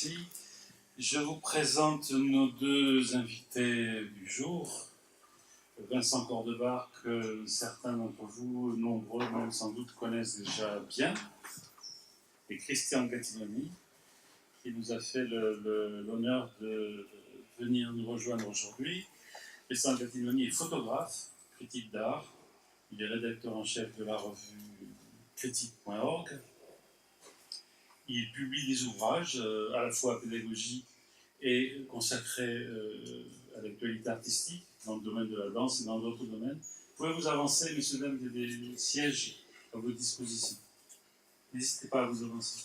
merci. Je vous présente nos deux invités du jour. Vincent Cordebar, que certains d'entre vous, nombreux même sans doute, connaissent déjà bien, et Christian Gattinoni, qui nous a fait l'honneur de venir nous rejoindre aujourd'hui. Christian Gattinoni est photographe, critique d'art. Il est rédacteur en chef de la revue critique.org. Il publie des ouvrages à la fois pédagogiques et consacrés à l'actualité artistique dans le domaine de la danse et dans d'autres domaines. Vous pouvez vous avancer, messieurs, dames, il y a des sièges à votre disposition. N'hésitez pas à vous avancer.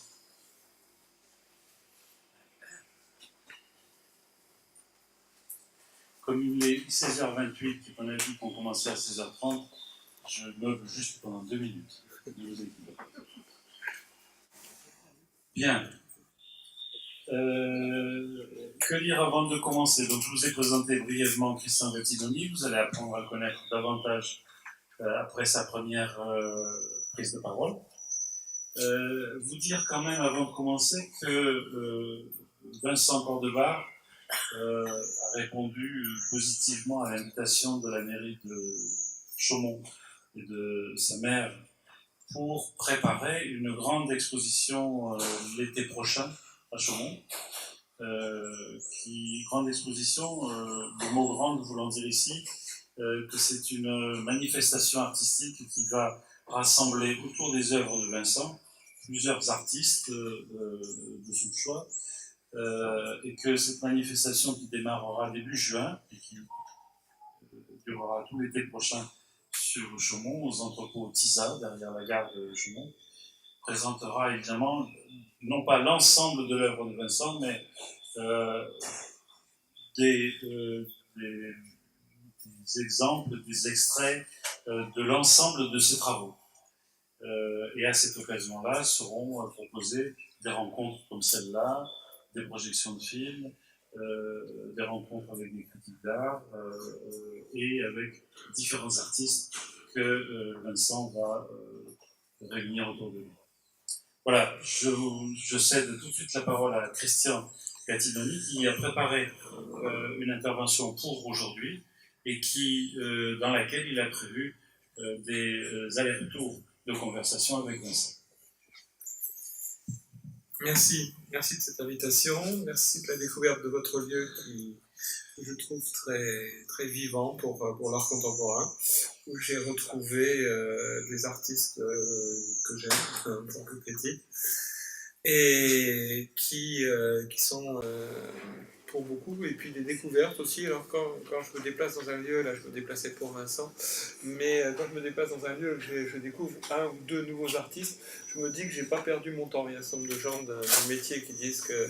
Comme il est 16h28 et qu'on a dit qu'on commençait à 16h30, je meuble juste pendant 2 minutes. Ne vous inquiétez pas. Bien. Que dire avant de commencer? Donc, je vous ai présenté brièvement Christian Gattinoni. Vous allez apprendre à le connaître davantage après sa première prise de parole. Vous dire quand même avant de commencer que Vincent Cordebar a répondu positivement à l'invitation de la mairie de Chaumont et de sa maire pour préparer une grande exposition l'été prochain à Chaumont. Grande exposition, le mot grande voulant dire ici que c'est une manifestation artistique qui va rassembler autour des œuvres de Vincent plusieurs artistes de son choix, et que cette manifestation qui démarrera début juin et qui durera tout l'été prochain sur Chaumont, aux entrepôts Tisa, derrière la gare de Chaumont, présentera évidemment non pas l'ensemble de l'œuvre de Vincent, mais des exemples, des extraits de l'ensemble de ses travaux. Et à cette occasion-là seront proposées des rencontres comme celle-là, des projections de films, des rencontres avec des critiques d'art et avec différents artistes que Vincent va réunir autour de lui. Voilà, je cède tout de suite la parole à Christian Gattinoni qui a préparé une intervention pour aujourd'hui et dans laquelle il a prévu des allers-retours de conversation avec Vincent. Merci de cette invitation, merci de la découverte de votre lieu qui je trouve très, très vivant pour l'art contemporain, où j'ai retrouvé des artistes que j'aime en tant que critique et qui sont pour beaucoup, et puis des découvertes aussi. Alors quand je me déplace dans un lieu, là je me déplaçais pour Vincent, mais quand je me déplace dans un lieu, je découvre un ou deux nouveaux artistes, je me dis que j'ai pas perdu mon temps. Il y a un certain nombre de gens du métier qui disent que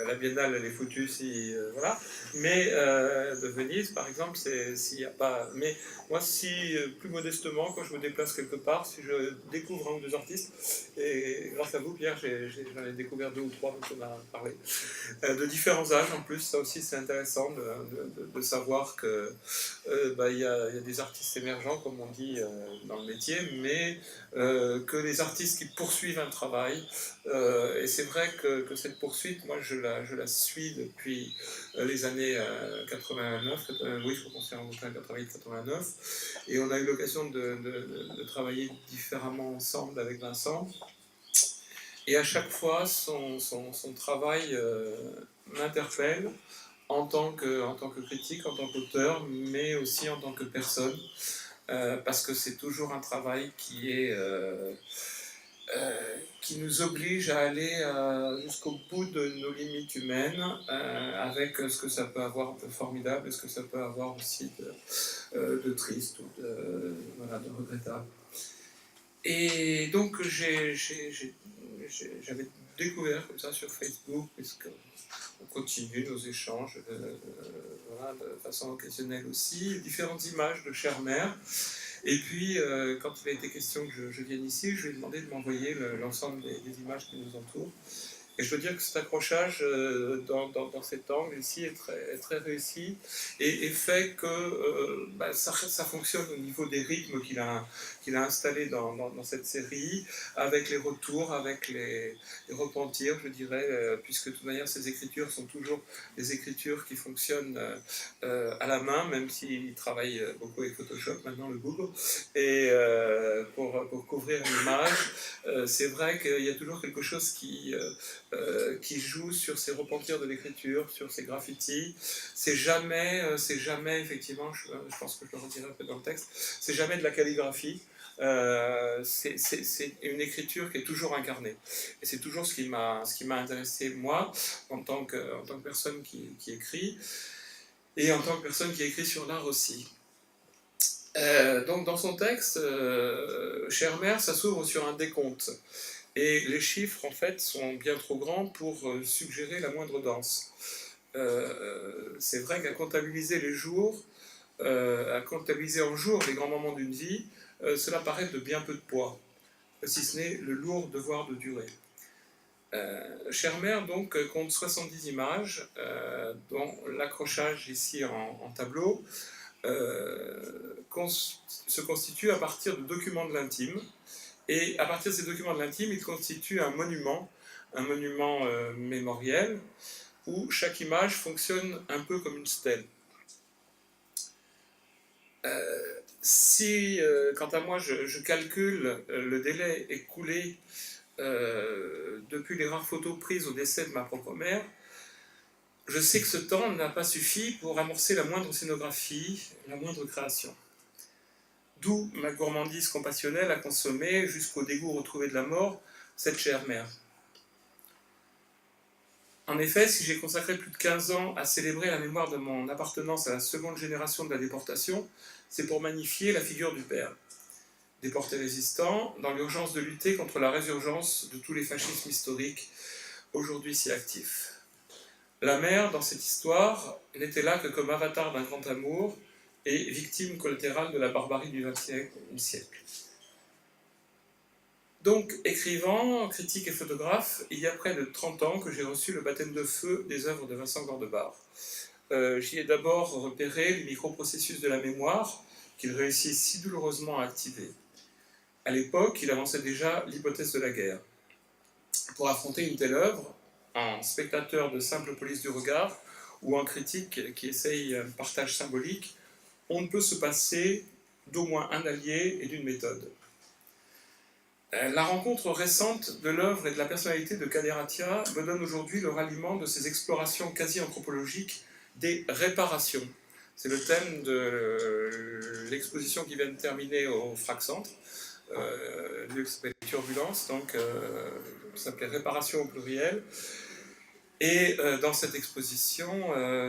la Biennale elle est foutue si voilà, mais de Venise par exemple, s'il y a pas, mais moi si plus modestement quand je me déplace quelque part, si je découvre un ou deux artistes, et grâce à vous Pierre, j'en ai découvert 2 ou 3 dont on a parlé, de différents âges en plus, ça aussi c'est intéressant de savoir que y a des artistes émergents comme on dit dans le métier, mais que les artistes qui poursuivent un travail, et c'est vrai que cette poursuite, moi je la suis depuis les années 89, oui je crois qu'on s'est rencontrés en 88-89, et on a eu l'occasion de travailler différemment ensemble avec Vincent. Et à chaque fois, son travail m'interpelle en tant que critique, en tant qu'auteur, mais aussi en tant que personne, parce que c'est toujours un travail qui nous oblige à aller jusqu'au bout de nos limites humaines, avec ce que ça peut avoir de formidable et ce que ça peut avoir aussi de triste ou de regrettable. Et donc j'avais découvert comme ça sur Facebook, puisqu'on continue nos échanges de façon occasionnelle aussi, différentes images de chère mère. Et puis, quand il a été question que je vienne ici, je lui ai demandé de m'envoyer l'ensemble des images qui nous entourent. Et je dois dire que cet accrochage dans cet angle ici est très réussi et fait que ça fonctionne au niveau des rythmes qu'il a installés dans cette série, avec les retours, avec les repentirs, je dirais, puisque de toute manière ces écritures sont toujours des écritures qui fonctionnent à la main, même s'il travaille beaucoup avec Photoshop, maintenant le Google, et pour couvrir l'image, c'est vrai qu'il y a toujours quelque chose qui joue sur ces repentirs de l'écriture, sur ces graffitis. C'est jamais effectivement, je pense que je le redirai un peu dans le texte, c'est jamais de la calligraphie. C'est une écriture qui est toujours incarnée. Et c'est toujours ce qui m'a intéressé, moi, en tant que personne qui écrit, et en tant que personne qui écrit sur l'art aussi. Donc dans son texte, Chère Mère, ça s'ouvre sur un décompte. Et les chiffres, en fait, sont bien trop grands pour suggérer la moindre danse. C'est vrai qu'à comptabiliser les jours, à comptabiliser en jours les grands moments d'une vie, cela paraît de bien peu de poids, si ce n'est le lourd devoir de durée. Chère Mère, donc, compte 70 images, dont l'accrochage ici en tableau se constitue à partir de documents de l'intime. Et à partir de ces documents de l'intime, il constitue un monument mémoriel, où chaque image fonctionne un peu comme une stèle. Si, quant à moi, je calcule le délai écoulé depuis les rares photos prises au décès de ma propre mère, je sais que ce temps n'a pas suffi pour amorcer la moindre scénographie, la moindre création. D'où ma gourmandise compassionnelle à consommer, jusqu'au dégoût retrouvé de la mort, cette chère mère. En effet, si j'ai consacré plus de 15 ans à célébrer la mémoire de mon appartenance à la seconde génération de la déportation, c'est pour magnifier la figure du père. Déporté résistant, dans l'urgence de lutter contre la résurgence de tous les fascismes historiques, aujourd'hui si actifs. La mère, dans cette histoire, n'était là que comme avatar d'un grand amour, et victime collatérale de la barbarie du XXe siècle. Donc, écrivant, critique et photographe, il y a près de 30 ans que j'ai reçu le baptême de feu des œuvres de Vincent Gordebart. J'y ai d'abord repéré les microprocessus de la mémoire qu'il réussit si douloureusement à activer. À l'époque, il avançait déjà l'hypothèse de la guerre. Pour affronter une telle œuvre, en spectateur de simple police du regard, ou en critique qui essaye un partage symbolique, on ne peut se passer d'au moins un allié et d'une méthode. La rencontre récente de l'œuvre et de la personnalité de Kader Attia me donne aujourd'hui le ralliement de ces explorations quasi-anthropologiques des réparations. C'est le thème de l'exposition qui vient de terminer au Frac Centre, lieu qui s'appelle Turbulence, donc ça s'appelait Réparation au pluriel. Et dans cette exposition,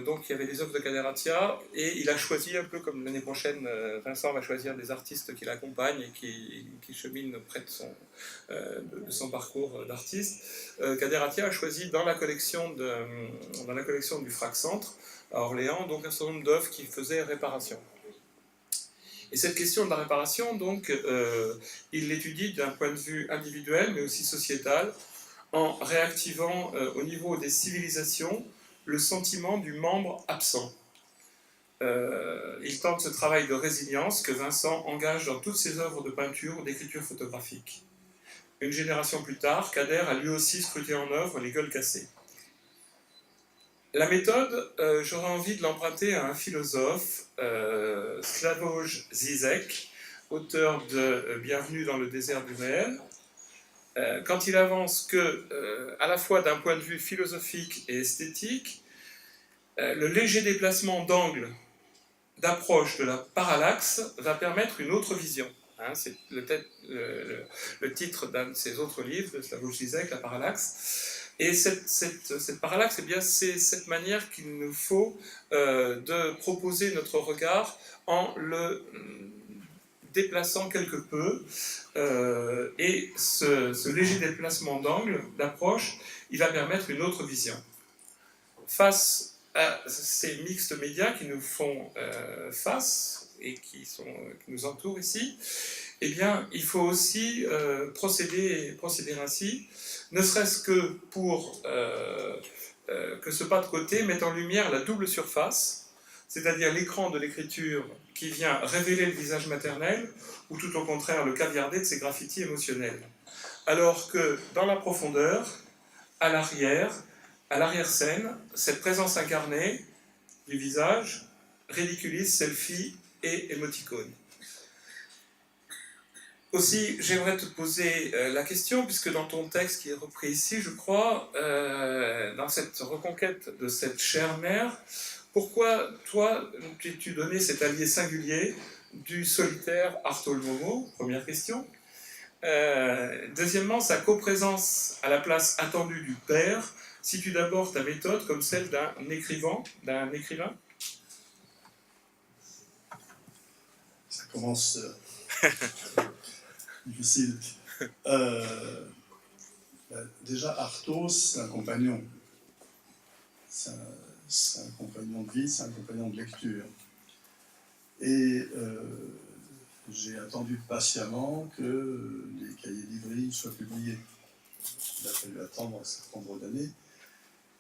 donc, il y avait des œuvres de Kader Attia, et il a choisi, un peu comme l'année prochaine, Vincent va choisir des artistes qui l'accompagnent et qui cheminent auprès de son parcours d'artiste. Kader Attia a choisi dans la collection du Frac Centre, à Orléans, donc un certain nombre d'œuvres qui faisaient réparation. Et cette question de la réparation, donc, il l'étudie d'un point de vue individuel, mais aussi sociétal, en réactivant au niveau des civilisations le sentiment du membre absent. Il tente ce travail de résilience que Vincent engage dans toutes ses œuvres de peinture ou d'écriture photographique. Une génération plus tard, Kader a lui aussi scruté en œuvre les gueules cassées. La méthode, j'aurais envie de l'emprunter à un philosophe, Slavoj Žižek, auteur de Bienvenue dans le désert du réel, quand il avance que, à la fois d'un point de vue philosophique et esthétique, le léger déplacement d'angle d'approche de la parallaxe va permettre une autre vision. C'est le titre d'un de ses autres livres, de Slavoj Žižek, La parallaxe. Et cette parallaxe, eh bien, c'est cette manière qu'il nous faut de proposer notre regard en le déplaçant quelque peu, et ce léger déplacement d'angle, d'approche, il va permettre une autre vision. Face à ces mixtes médias qui nous font face, et qui nous entourent ici, eh bien, il faut aussi procéder ainsi, ne serait-ce que pour que ce pas de côté mette en lumière la double surface, c'est-à-dire l'écran de l'écriture qui vient révéler le visage maternel, ou tout au contraire le caviardé de ses graffitis émotionnels. Alors que dans la profondeur, à l'arrière-scène, cette présence incarnée du visage ridiculise selfie et émoticône. Aussi, j'aimerais te poser la question, puisque dans ton texte qui est repris ici, je crois, dans cette reconquête de cette chère mère, pourquoi, toi, tu donnais cet allié singulier du solitaire Artaud Momo? Première question. Deuxièmement, sa coprésence à la place attendue du père situe d'abord ta méthode comme celle d'un écrivain. Ça commence difficile. Déjà, Artaud, c'est un compagnon. C'est un compagnon de vie, c'est un compagnon de lecture. Et j'ai attendu patiemment que les cahiers d'Ivry soient publiés. Il a fallu attendre un certain nombre d'années.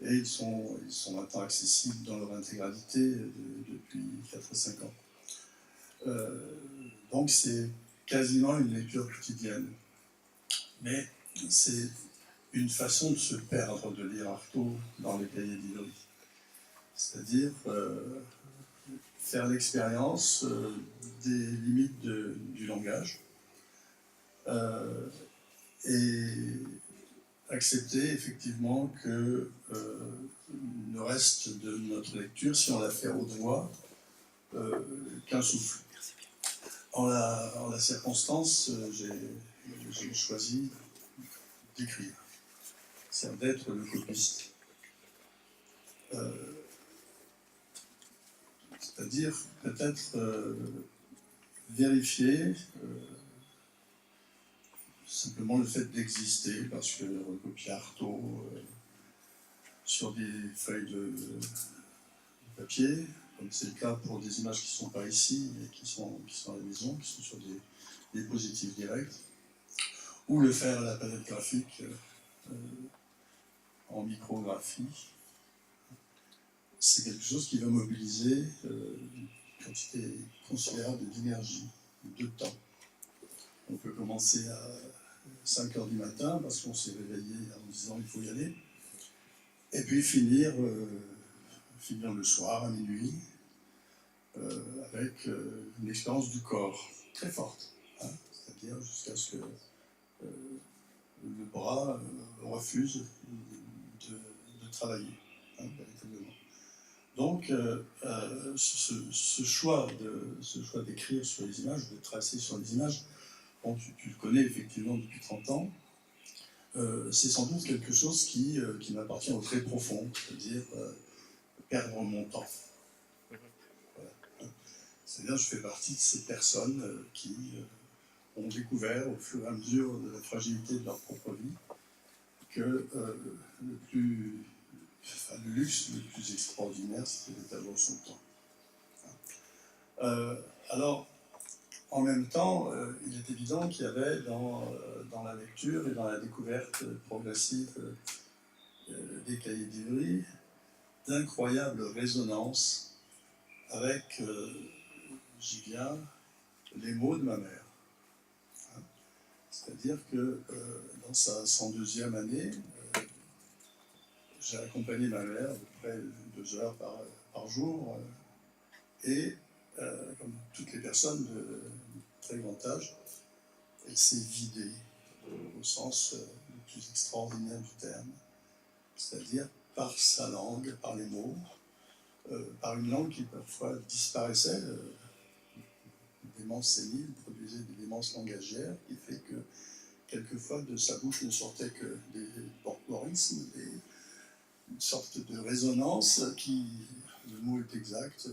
Et ils sont maintenant accessibles dans leur intégralité depuis 4 ou 5 ans. Donc c'est quasiment une lecture quotidienne. Mais c'est une façon de se perdre de lire Artaud dans les cahiers d'Ivry. C'est-à-dire faire l'expérience des limites du langage et accepter effectivement que le reste de notre lecture, si on la fait à haute voix, qu'un souffle. En la circonstance, j'ai choisi d'écrire, c'est d'être le copiste. C'est-à-dire peut-être vérifier simplement le fait d'exister, parce que recopier Artaud sur des feuilles de papier, comme c'est le cas pour des images qui ne sont pas ici, mais qui sont à la maison, qui sont sur des diapositives directes, ou le faire à la palette graphique en micrographie, c'est quelque chose qui va mobiliser une quantité considérable d'énergie, de temps. On peut commencer à 5 h du matin, parce qu'on s'est réveillé en disant il faut y aller, et puis finir le soir à minuit, avec une expérience du corps très forte, hein, c'est-à-dire jusqu'à ce que le bras refuse de travailler, hein, véritablement. Donc, ce choix d'écrire sur les images, de tracer sur les images, bon, tu le connais effectivement depuis 30 ans, c'est sans doute quelque chose qui m'appartient au très profond, c'est-à-dire perdre mon temps. Voilà. C'est-à-dire, je fais partie de ces personnes qui ont découvert au fur et à mesure de la fragilité de leur propre vie que le luxe le plus extraordinaire, c'était d'avoir son temps. Alors, en même temps, il est évident qu'il y avait dans la lecture et dans la découverte progressive des cahiers d'Ivry d'incroyables résonances avec, j'y viens, les mots de ma mère. Hein. C'est-à-dire que dans sa 102e année, j'ai accompagné ma mère à peu près 2 heures par jour, et comme toutes les personnes de très grand âge, elle s'est vidée au sens le plus extraordinaire du terme, c'est-à-dire par sa langue, par les mots, par une langue qui parfois disparaissait, une démence sénile produisait des démences langagières, qui fait que quelquefois de sa bouche ne sortaient que des borborismes, une sorte de résonance qui, le mot est exact,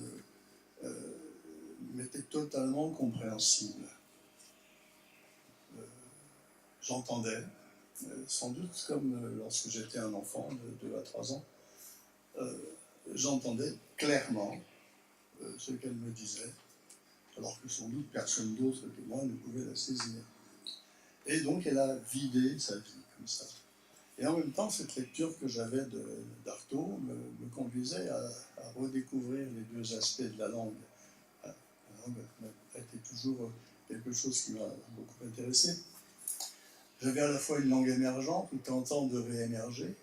m'était totalement compréhensible. J'entendais, sans doute comme lorsque j'étais un enfant de 2 à 3 ans, j'entendais clairement ce qu'elle me disait. alors que sans doute personne d'autre que moi ne pouvait la saisir. Et donc elle a vidé sa vie comme ça. Et en même temps, cette lecture que j'avais d'Artaud me conduisait à redécouvrir les deux aspects de la langue. La langue a été toujours quelque chose qui m'a beaucoup intéressé. J'avais à la fois une langue émergente ou tentant de réémerger,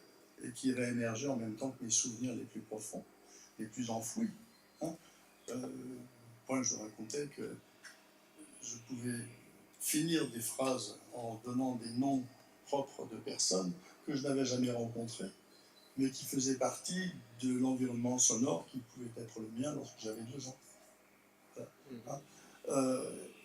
et qui réémergeait en même temps que mes souvenirs les plus profonds, les plus enfouis. Hein. Moi, je racontais que je pouvais finir des phrases en donnant des noms propres de personnes que je n'avais jamais rencontrées, mais qui faisaient partie de l'environnement sonore qui pouvait être le mien lorsque j'avais 2 ans. Voilà. Hein.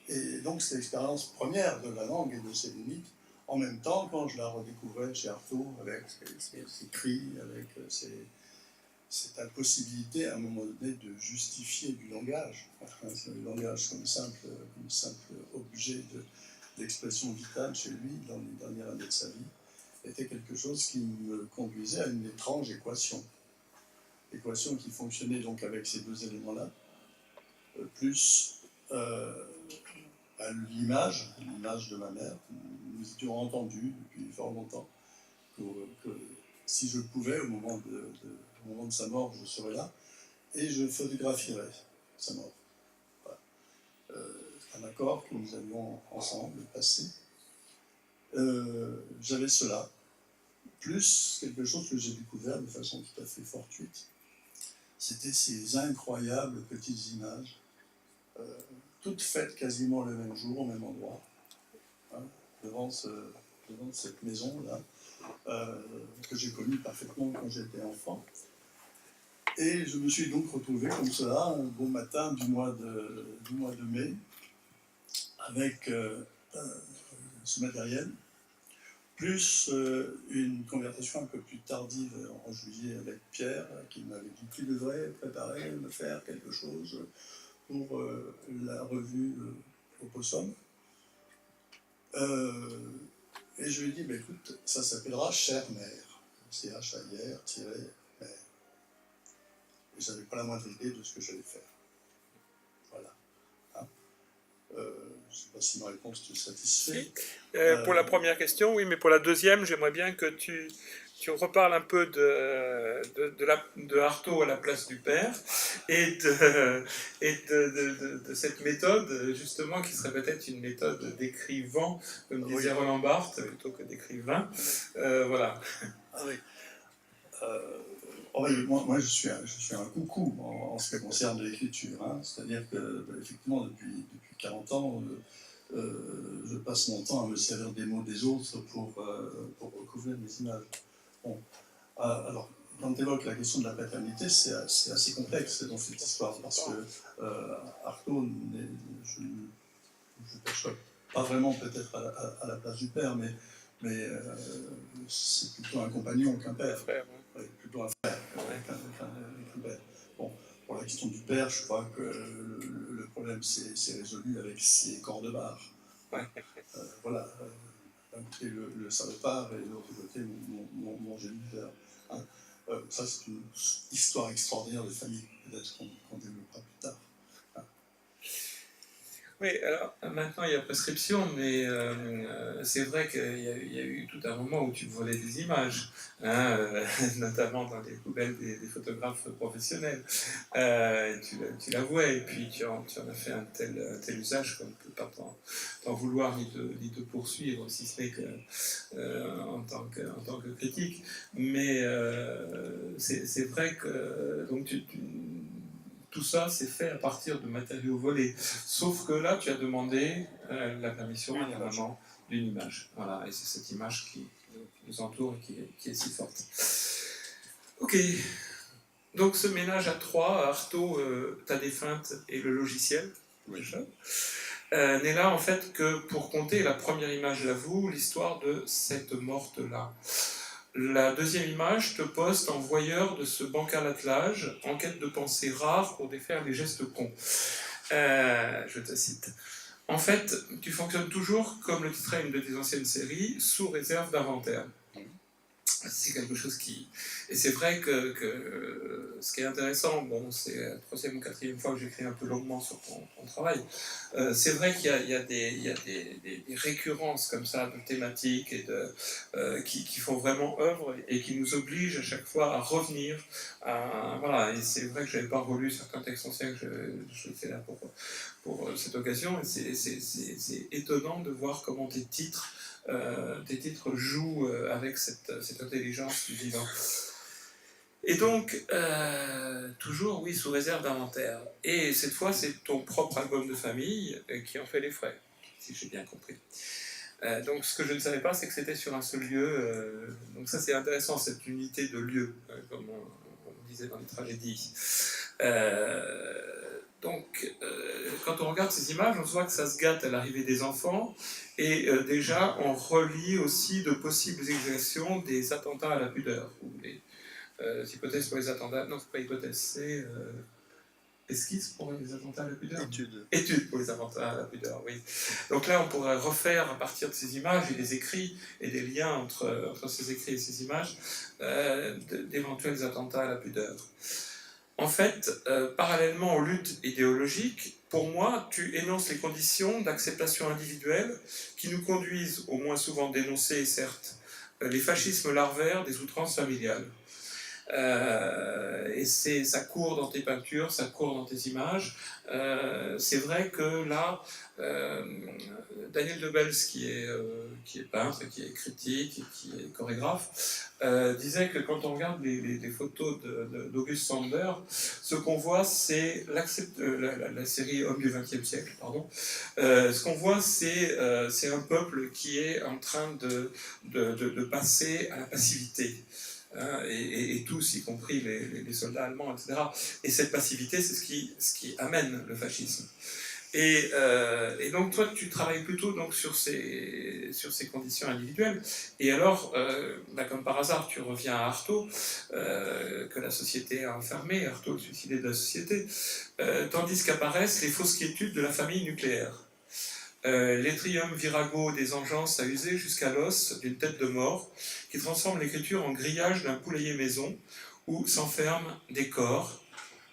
Et donc, c'est l'expérience première de la langue et de ses limites. En même temps, quand je la redécouvrais chez Artaud, avec ses cris, avec cette impossibilité à un moment donné de justifier du langage. Le langage comme simple objet d'expression vitale chez lui dans les dernières années de sa vie était quelque chose qui me conduisait à une étrange équation. Équation qui fonctionnait donc avec ces 2 éléments-là, plus l'image de ma mère. Nous étions entendus depuis fort longtemps que si je pouvais, au moment de sa mort, je serais là, et je photographierais sa mort. Voilà. C'est un accord que nous avions ensemble passé. J'avais cela, plus quelque chose que j'ai découvert de façon tout à fait fortuite. C'était ces incroyables petites images, toutes faites quasiment le même jour, au même endroit, hein, devant cette maison-là, que j'ai connue parfaitement quand j'étais enfant. Et je me suis donc retrouvé comme cela, un bon matin du mois de mai, avec ce matériel, plus une conversation un peu plus tardive en juillet avec Pierre, qui m'avait dit qu'il devrait préparer, me faire quelque chose pour la revue Opossum. Et je lui ai dit, bah, écoute, ça s'appellera Chère Mère, C-H-A-I-R-mère. Et je n'avais pas la moindre idée de ce que j'allais faire. Voilà. Hein. Je ne sais pas si ma réponse te satisfait. Pour la première question, oui, mais pour la deuxième, j'aimerais bien que tu reparles un peu de Artaud à la place du père et de cette méthode, justement, qui serait peut-être une méthode d'écrivant, comme disait Roland Barthes, plutôt que d'écrivain. Voilà. Ah oui. Moi, je suis un coucou en ce qui concerne l'écriture. Hein. C'est-à-dire que, effectivement, depuis 40 ans, je passe mon temps à me servir des mots des autres pour recouvrir mes images. Bon. Alors, quand tu évoques la question de la paternité, c'est assez complexe dans cette histoire, parce que Artaud, je ne perçois pas vraiment peut-être à la place du père, mais c'est plutôt un compagnon qu'un père. Oui, plutôt un frère qu'un père. Bon, pour la question du père, je crois que le problème s'est résolu avec ses corps de barre. Voilà, d'un côté le salopard et de l'autre côté mon géniteur. Hein. Ça, c'est une histoire extraordinaire de famille, peut-être qu'on développera plus tard. Hein. Oui, alors maintenant il y a prescription, mais c'est vrai qu'il y a eu tout un moment où tu volais des images, hein, notamment dans les poubelles des photographes professionnels. Tu l'avouais, et puis tu en as fait un tel usage qu'on ne peut pas t'en vouloir ni te poursuivre, si ce n'est que en tant que critique. Mais c'est vrai que donc tout ça, c'est fait à partir de matériaux volés. Sauf que là, tu as demandé la permission à la maman d'une image. Voilà, et c'est cette image qui nous entoure et qui est si forte. Ok. Donc, ce ménage à 3, Artaud, ta défunte et le logiciel, n'est là en fait que pour compter la première image, l'avoue, l'histoire de cette morte-là. La deuxième image te poste en voyeur de ce bancal attelage, en quête de pensées rares pour défaire les gestes cons. Je te cite. En fait, tu fonctionnes toujours, comme le titrait une de tes anciennes séries, sous réserve d'inventaire. C'est quelque chose qui... Et c'est vrai que ce qui est intéressant, bon, c'est la troisième ou quatrième fois que j'écris un peu longuement sur ton travail, c'est vrai qu'il y a des récurrences comme ça de thématiques et qui font vraiment œuvre et qui nous obligent à chaque fois à revenir. Voilà, et c'est vrai que je n'avais pas relu certains textes anciens que je fais là pour cette occasion, et c'est étonnant de voir comment tes titres jouent avec cette intelligence du vivant. Et donc, toujours, oui, sous réserve d'inventaire. Et cette fois, c'est ton propre album de famille qui en fait les frais, si j'ai bien compris. Donc, ce que je ne savais pas, c'est que c'était sur un seul lieu. Donc ça, c'est intéressant, cette unité de lieu, comme on disait dans les tragédies. Donc, quand on regarde ces images, on se voit que ça se gâte à l'arrivée des enfants, et déjà, on relie aussi de possibles exercions des attentats à la pudeur, ou les hypothèses pour les attentats. Non, c'est pas hypothèse, c'est esquisse pour les attentats à la pudeur. Étude pour les attentats à la pudeur, oui. Donc là, on pourrait refaire à partir de ces images et des écrits et des liens entre ces écrits et ces images d'éventuels attentats à la pudeur. En fait, parallèlement aux luttes idéologiques, pour moi, tu énonces les conditions d'acceptation individuelle qui nous conduisent, au moins souvent dénoncées, certes, les fascismes larvaires des outrances familiales. Et ça court dans tes peintures, ça court dans tes images. C'est vrai que là, Daniel Debels, qui est peintre, qui est critique, qui est chorégraphe, disait que quand on regarde les photos d'August Sander, ce qu'on voit, c'est la série Homme du XXe siècle, pardon. Ce qu'on voit, c'est un peuple qui est en train de passer à la passivité. Et tous, y compris les soldats allemands, etc. Et cette passivité, c'est ce qui amène le fascisme. Et donc toi, tu travailles plutôt donc, sur ces conditions individuelles. Et alors, comme par hasard, tu reviens à Artaud, que la société a enfermé, Artaud, le suicidé de la société, tandis qu'apparaissent les fausses quiétudes de la famille nucléaire. Les triumviragos des engeances à user jusqu'à l'os d'une tête de mort qui transforme l'écriture en grillage d'un poulailler maison où s'enferment des corps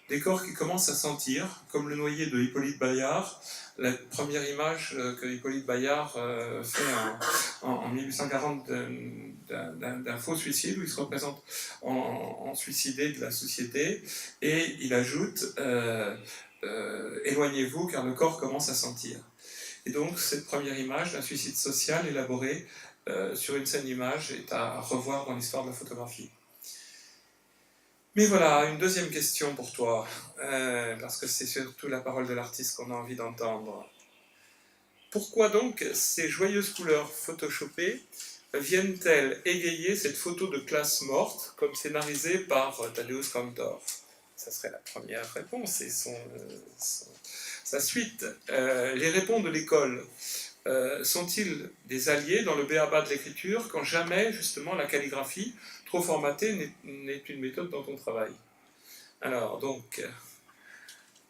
qui commencent à sentir, comme le noyé de Hippolyte Bayard, la première image que Hippolyte Bayard fait en 1840 d'un faux suicide où il se représente en suicidé de la société, et il ajoute éloignez-vous car le corps commence à sentir. Et donc, cette première image d'un suicide social élaboré sur une scène d'image est à revoir dans l'histoire de la photographie. Mais voilà, une deuxième question pour toi, parce que c'est surtout la parole de l'artiste qu'on a envie d'entendre. Pourquoi donc ces joyeuses couleurs photoshopées viennent-elles égayer cette photo de classe morte, comme scénarisée par Tadeusz Kantor? Ça serait la première réponse, et sa suite. Les répons de l'école sont-ils des alliés dans le b.a.-ba de l'écriture quand jamais, justement, la calligraphie trop formatée n'est une méthode dans ton travail? Alors, donc,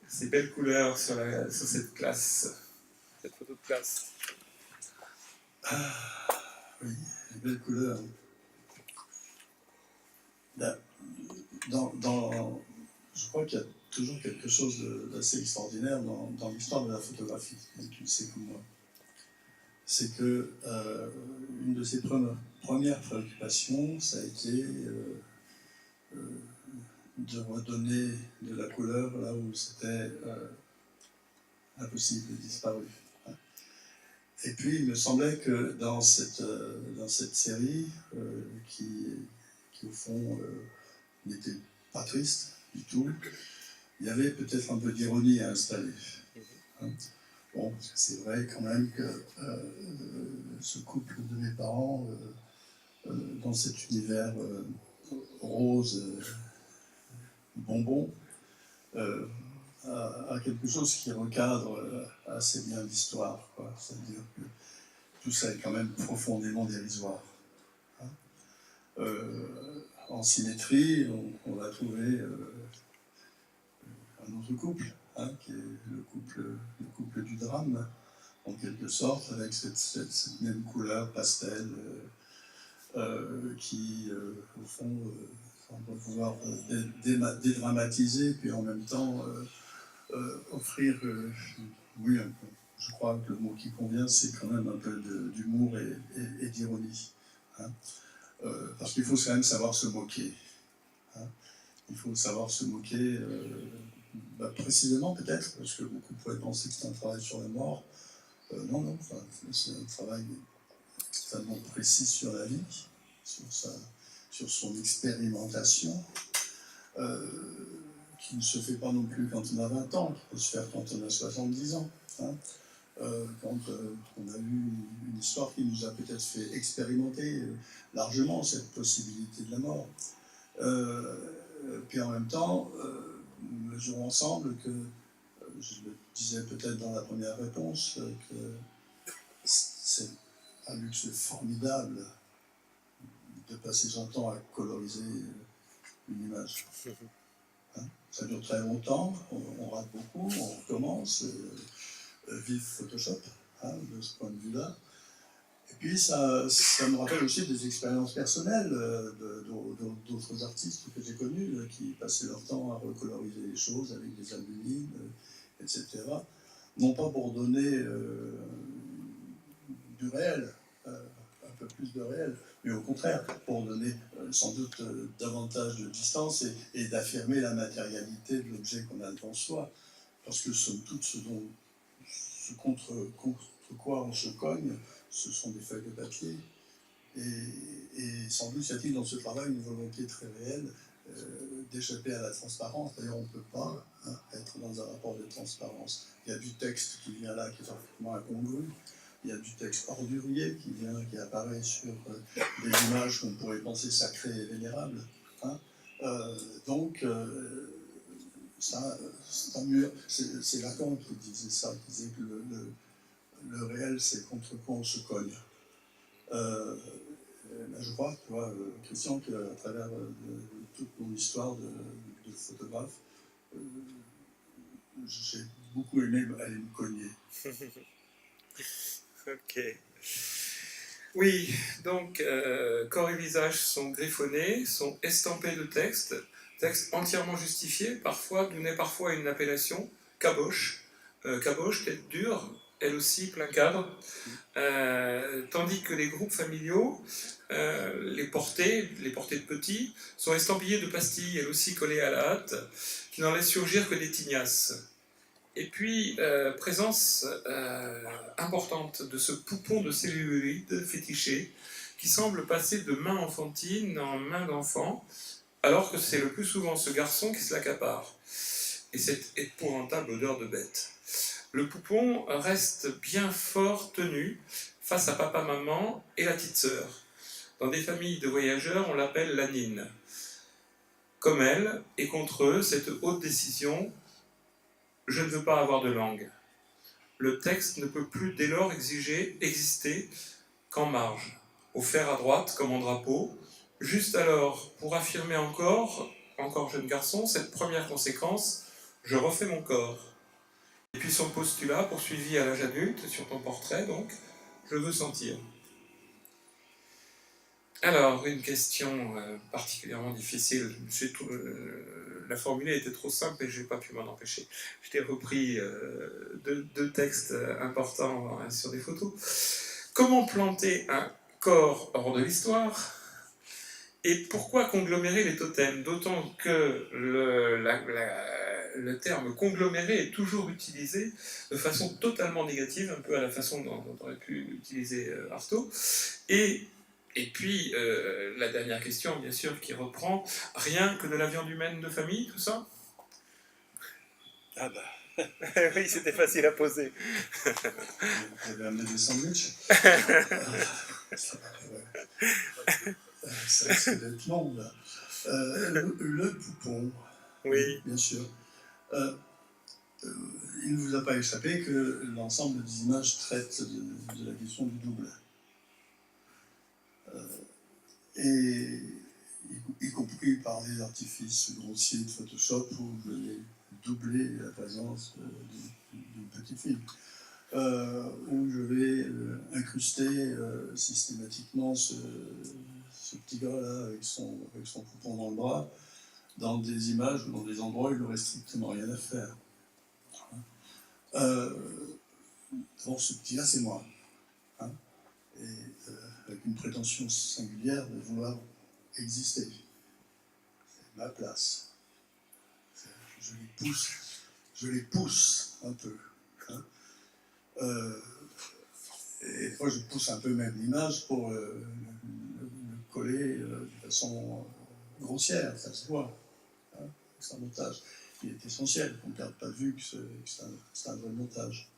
ces belles couleurs sur cette classe, cette photo de classe. Oui, les belles couleurs. Je crois qu'il y a toujours quelque chose d'assez extraordinaire dans l'histoire de la photographie, et tu le sais comme moi. C'est que une de ses premières préoccupations, ça a été de redonner de la couleur là où c'était impossible, disparu. Et puis il me semblait que dans cette série, qui au fond n'était pas triste du tout, il y avait peut-être un peu d'ironie à installer. Hein. Bon, parce que c'est vrai quand même que ce couple de mes parents, dans cet univers rose, bonbon, a quelque chose qui recadre assez bien l'histoire. C'est-à-dire que tout ça est quand même profondément dérisoire. Hein. En symétrie, on va trouver un autre couple, hein, qui est le couple du drame, en quelque sorte, avec cette même couleur pastel qui, au fond, on va pouvoir dédramatiser, puis en même temps offrir, oui, je crois que le mot qui convient, c'est quand même un peu d'humour et d'ironie. Hein. Parce qu'il faut quand même savoir se moquer. Hein. Il faut savoir se moquer, précisément peut-être, parce que beaucoup pourraient penser que c'est un travail sur la mort. Non, non, enfin, c'est un travail extrêmement précis sur la vie, sur son expérimentation, qui ne se fait pas non plus quand on a 20 ans, qui peut se faire quand on a 70 ans. Hein. Quand on a eu une histoire qui nous a peut-être fait expérimenter largement cette possibilité de la mort. Puis en même temps, nous mesurons ensemble que, je le disais peut-être dans la première réponse, que c'est un luxe formidable de passer son temps à coloriser une image. Hein, ça dure très longtemps, on rate beaucoup, on recommence, vive Photoshop, hein, de ce point de vue-là. Et puis ça me rappelle aussi des expériences personnelles d'autres artistes que j'ai connus qui passaient leur temps à recoloriser les choses avec des albumines, etc. Non pas pour donner du réel, un peu plus de réel, mais au contraire, pour donner sans doute davantage de distance et d'affirmer la matérialité de l'objet qu'on a devant soi. Parce que somme toute, ce contre quoi on se cogne, ce sont des feuilles de papier. Et sans doute y a-t-il dans ce travail une volonté très réelle d'échapper à la transparence. D'ailleurs, on ne peut pas être dans un rapport de transparence. Il y a du texte qui vient là, qui est parfaitement incongru. Il y a du texte ordurier qui apparaît sur des images qu'on pourrait penser sacrées et vénérables. Hein. Donc, c'est Lacan qui disait ça, qui disait que le réel, c'est contre quoi on se cogne. Je crois, tu vois, Christian, qu'à travers toute mon histoire de photographe, j'ai beaucoup aimé aller me cogner. Ok. Oui, donc corps et visage sont griffonnés, sont estampés de texte entièrement justifié, parfois, d'où naît parfois une appellation, caboche. Caboche, tête dure, elle aussi plein cadre. Tandis que les groupes familiaux, les portées de petits, sont estampillés de pastilles, elles aussi collées à la hâte, qui n'en laissent surgir que des tignasses. Et puis, présence importante de ce poupon de cellulite fétiché, qui semble passer de main enfantine en main d'enfant, alors que c'est le plus souvent ce garçon qui se l'accapare. Et cette épouvantable odeur de bête. Le poupon reste bien fort tenu face à papa-maman et la petite sœur. Dans des familles de voyageurs, on l'appelle la nine. Comme elle, et contre eux, cette haute décision, je ne veux pas avoir de langue. Le texte ne peut plus dès lors exister qu'en marge, au fer à droite comme en drapeau, juste alors pour affirmer encore jeune garçon, cette première conséquence, je refais mon corps. Et puis son postulat, poursuivi à l'âge adulte, sur ton portrait donc, je veux sentir. Alors, une question particulièrement difficile. La formulée était trop simple et je n'ai pas pu m'en empêcher. Je t'ai repris deux textes importants sur des photos. Comment planter un corps hors de l'histoire? Et pourquoi conglomérer les totems? D'autant que le terme congloméré est toujours utilisé de façon totalement négative, un peu à la façon dont aurait pu utiliser Artaud. Et puis, la dernière question, bien sûr, qui reprend, rien que de la viande humaine de famille, tout ça? Ah bah. Oui, c'était facile à poser. Vous avez amené des sandwichs. Ça risque d'être long, là. Le poupon, Oui. bien sûr. Il ne vous a pas échappé que l'ensemble des images traite de la question du double. Et y compris par les artifices grossiers de Photoshop où je vais doubler la présence d'une petite fille, où je vais incruster systématiquement ce ce petit gars-là avec son poupon dans le bras, dans des images ou dans des endroits où il n'aurait strictement rien à faire. D'abord, ce petit-là, c'est moi. Hein, et avec une prétention singulière de vouloir exister. C'est ma place. Je les pousse un peu. Hein. Et moi, je pousse un peu même l'image pour le coller de façon grossière, ça se voit. Hein, c'est un montage. Il est essentiel qu'on ne perde pas de vue que c'est un vrai montage.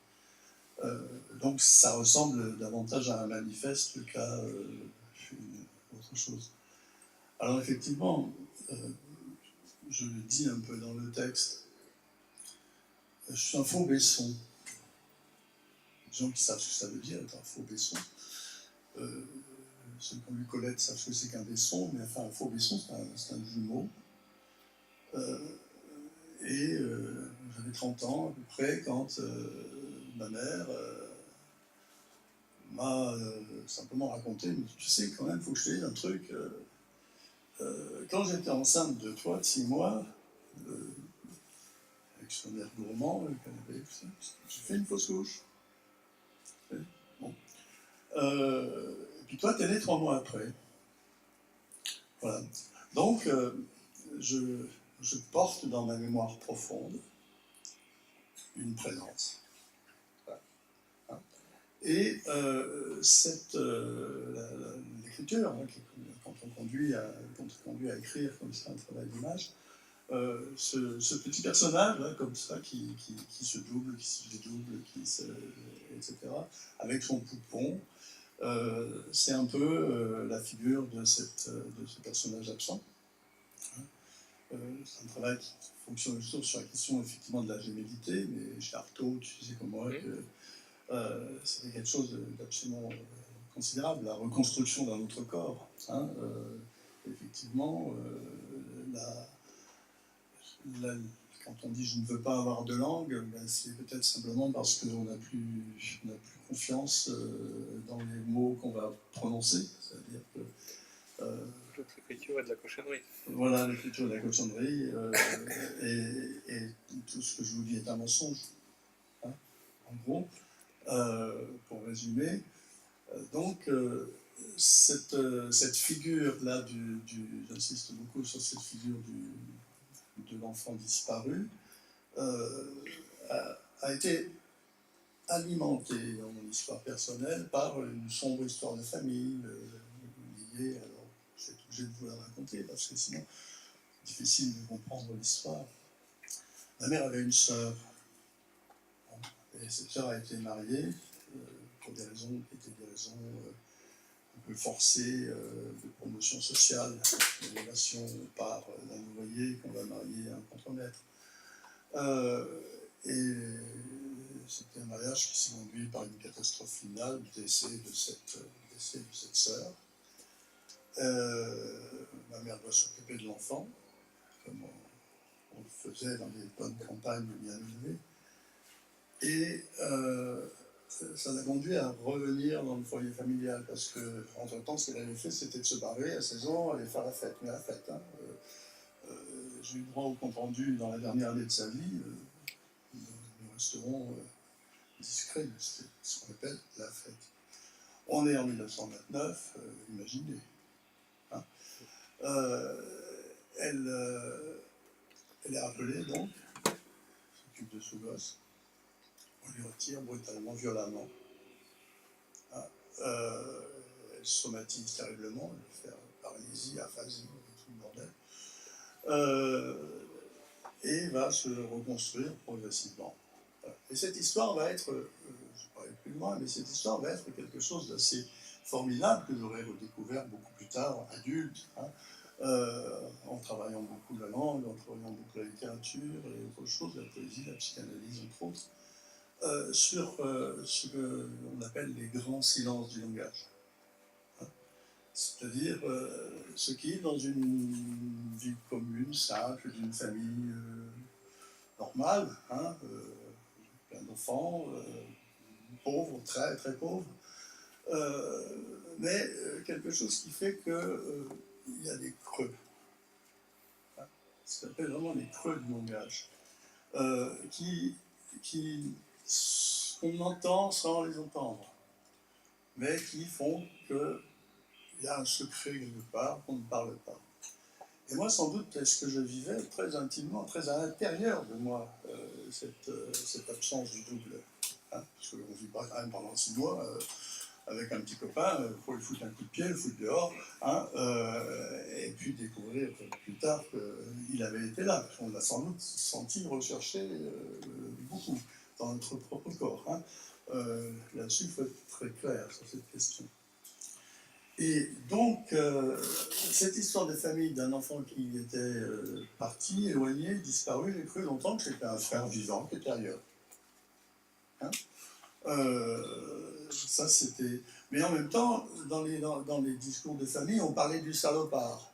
Donc ça ressemble davantage à un manifeste qu'à autre chose. Alors effectivement, je le dis un peu dans le texte, je suis un faux Besson. Les gens qui savent ce que ça veut dire être un faux Besson. Ceux qui ont lu Colette savent ce que c'est qu'un Besson, mais enfin un faux Besson, c'est un jumeau. J'avais 30 ans à peu près quand ma mère m'a simplement raconté, mais tu sais quand même, il faut que je te dise un truc. Quand j'étais enceinte de toi, de 6 mois, avec son air gourmand, j'ai fait une fausse couche. Bon. Et puis toi, t'es né 3 mois après. Voilà. Donc, je porte dans ma mémoire profonde une présence. Voilà. Hein. Et l'écriture, hein, quand on conduit à écrire comme ça un travail d'image, ce petit personnage, là, comme ça, qui se double, qui se dédouble, etc., avec son poupon, c'est un peu la figure de ce personnage absent. Hein. C'est un travail qui fonctionne toujours sur la question effectivement de la gémellité, mais chez Artaud, tu sais comme moi que c'était quelque chose d'absolument considérable, la reconstruction d'un autre corps. Hein, effectivement, quand on dit je ne veux pas avoir de langue, ben c'est peut-être simplement parce qu'on n'a plus confiance dans les mots qu'on va prononcer. C'est-à-dire que. Toute l'écriture est de la cochonnerie. Voilà, l'écriture de la cochonnerie, et tout ce que je vous dis est un mensonge. Hein, en gros, pour résumer. Donc, cette figure-là, j'insiste beaucoup sur cette figure de l'enfant disparu, a été alimentée dans mon histoire personnelle par une sombre histoire de famille liée. Alors, je vais être obligé de vous la raconter parce que sinon, c'est difficile de comprendre l'histoire. Ma mère avait une sœur, et cette sœur a été mariée pour des raisons qui étaient des raisons un peu forcées de promotion sociale, d'élévation par un ouvrier qu'on va marier à un contremaître. Et c'était un mariage qui s'est conduit par une catastrophe finale, le décès de cette sœur. Ma mère doit s'occuper de l'enfant, comme on le faisait dans les bonnes campagnes bien élevées. Et ça l'a conduit à revenir dans le foyer familial, parce que, entre-temps, ce qu'elle avait fait, c'était de se barrer à 16 ans, aller faire la fête. Mais la fête, hein, j'ai eu droit au compte rendu dans la dernière année de sa vie. Nous resterons discrets, c'est ce qu'on appelle la fête. On est en 1929, imaginez. Hein. Elle est appelée, donc, s'occupe de ce gosse. On lui retire brutalement, violemment. Hein. Elle somatise terriblement, elle va faire paralysie, aphasie, tout le bordel. Et va se reconstruire progressivement. Voilà. Et cette histoire va être, je ne vais pas aller plus loin, mais cette histoire va être quelque chose d'assez formidable que j'aurai redécouvert beaucoup plus tard, adulte, hein, en travaillant beaucoup la langue, en travaillant beaucoup la littérature et autre chose, la poésie, la psychanalyse, entre autres, sur ce qu'on appelle les grands silences du langage. Hein. C'est-à-dire ce qui est dans une vie commune, simple, d'une famille normale, hein, plein d'enfants, pauvres, très très pauvres, Mais quelque chose qui fait qu'il y a des creux. Hein, ça s'appelle vraiment les creux du langage, qu'on entend sans les entendre, mais qui font qu'il y a un secret quelque part qu'on ne parle pas. Et moi, sans doute, est-ce que je vivais très intimement, très à l'intérieur de moi, cette absence du double. Hein, parce qu'on ne vit pas quand même pendant 6 mois avec un petit copain, il faut lui foutre un coup de pied, le foutre dehors, hein, et puis découvrir plus tard qu'il avait été là. On l'a sans doute senti rechercher beaucoup dans notre propre corps. Hein. Là-dessus, il faut être très clair sur cette question. Et donc, cette histoire de famille d'un enfant qui était parti, éloigné, disparu, j'ai cru longtemps que c'était un frère vivant qui était ailleurs. Hein, ça, c'était... Mais en même temps, dans les discours de famille, on parlait du salopard.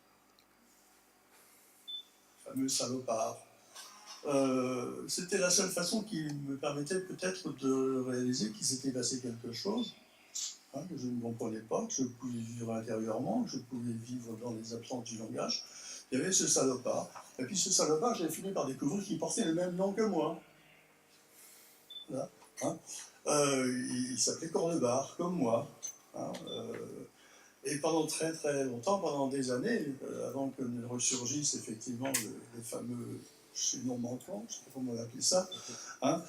Le fameux salopard. C'était la seule façon qui me permettait peut-être de réaliser qu'il s'était passé quelque chose. Hein, que je ne comprenais pas, que je pouvais vivre intérieurement, que je pouvais vivre dans les absences du langage. Il y avait ce salopard. Et puis ce salopard, j'ai fini par découvrir qu'il portait le même nom que moi. Voilà. Hein. Il s'appelait Cornebar, comme moi. Hein. Et pendant très très longtemps, pendant des années, avant que ne ressurgisse effectivement le fameux non manquant, je ne sais pas comment on va appeler ça, hein,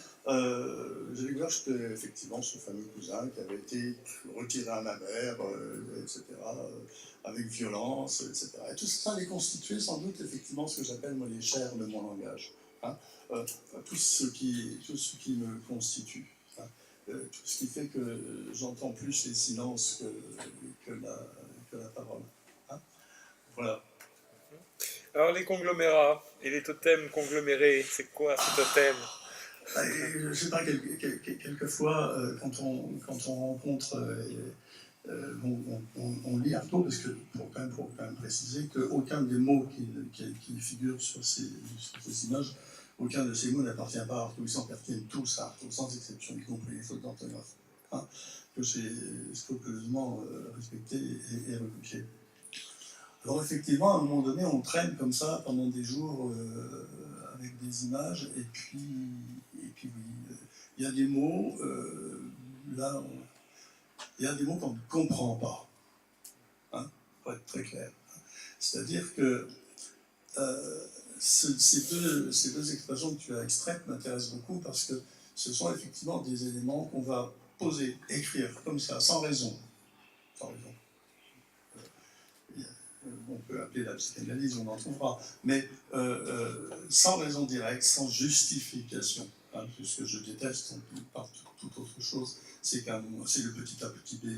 j'ai découvert que c'était effectivement ce fameux cousin qui avait été retiré à ma mère, etc., avec violence, etc. Et tout ça allait constituer sans doute effectivement ce que j'appelle moi les chairs de mon langage, hein, tout ce qui me constitue, hein, tout ce qui fait que j'entends plus les silences que la parole. Hein. Voilà. Alors les conglomérats et les totems conglomérés, c'est quoi ce totem? Je ne sais pas, quelquefois, quand on rencontre, on lit un peu, parce que pour quand même préciser qu'aucun des mots qui figurent sur ces images, aucun de ces mots n'appartient pas à Artaud, ils appartiennent tous à Artaud, sans exception, y compris les fautes d'orthographe, hein, que j'ai scrupuleusement respecté et replié. Alors effectivement, à un moment donné, on traîne comme ça pendant des jours avec des images, et puis oui, il y a des mots, il y a des mots qu'on ne comprend pas, hein, pour être très clair. C'est-à-dire que ces deux expressions que tu as extraites m'intéressent beaucoup parce que ce sont effectivement des éléments qu'on va poser, écrire comme ça, sans raison. Sans raison. On peut appeler la psychanalyse, on en trouvera, mais sans raison directe, sans justification. Hein, puisque je déteste par toute autre chose, c'est le petit A, petit B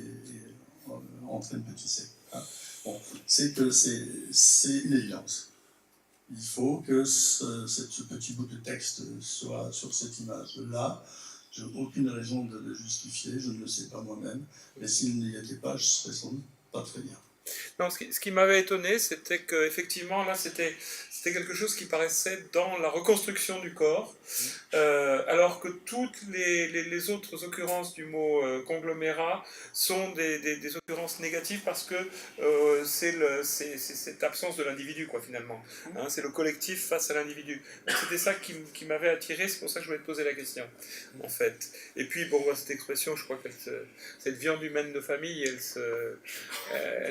entraîne petit C. Hein. Bon, c'est que c'est une évidence. Il faut que ce petit bout de texte soit sur cette image-là. Je n'ai aucune raison de le justifier, je ne le sais pas moi-même, mais s'il n'y était pas, je serais sans doute pas très bien. Non, ce qui m'avait étonné, c'était qu'effectivement, là, c'était quelque chose qui paraissait dans la reconstruction du corps, alors que toutes les autres occurrences du mot conglomérat sont des occurrences négatives parce que c'est cette absence de l'individu, quoi, finalement. Hein, c'est le collectif face à l'individu. C'était ça qui m'avait attiré, c'est pour ça que je voulais te poser la question, en fait. Et puis, bon, cette expression, je crois que cette viande humaine de famille, elle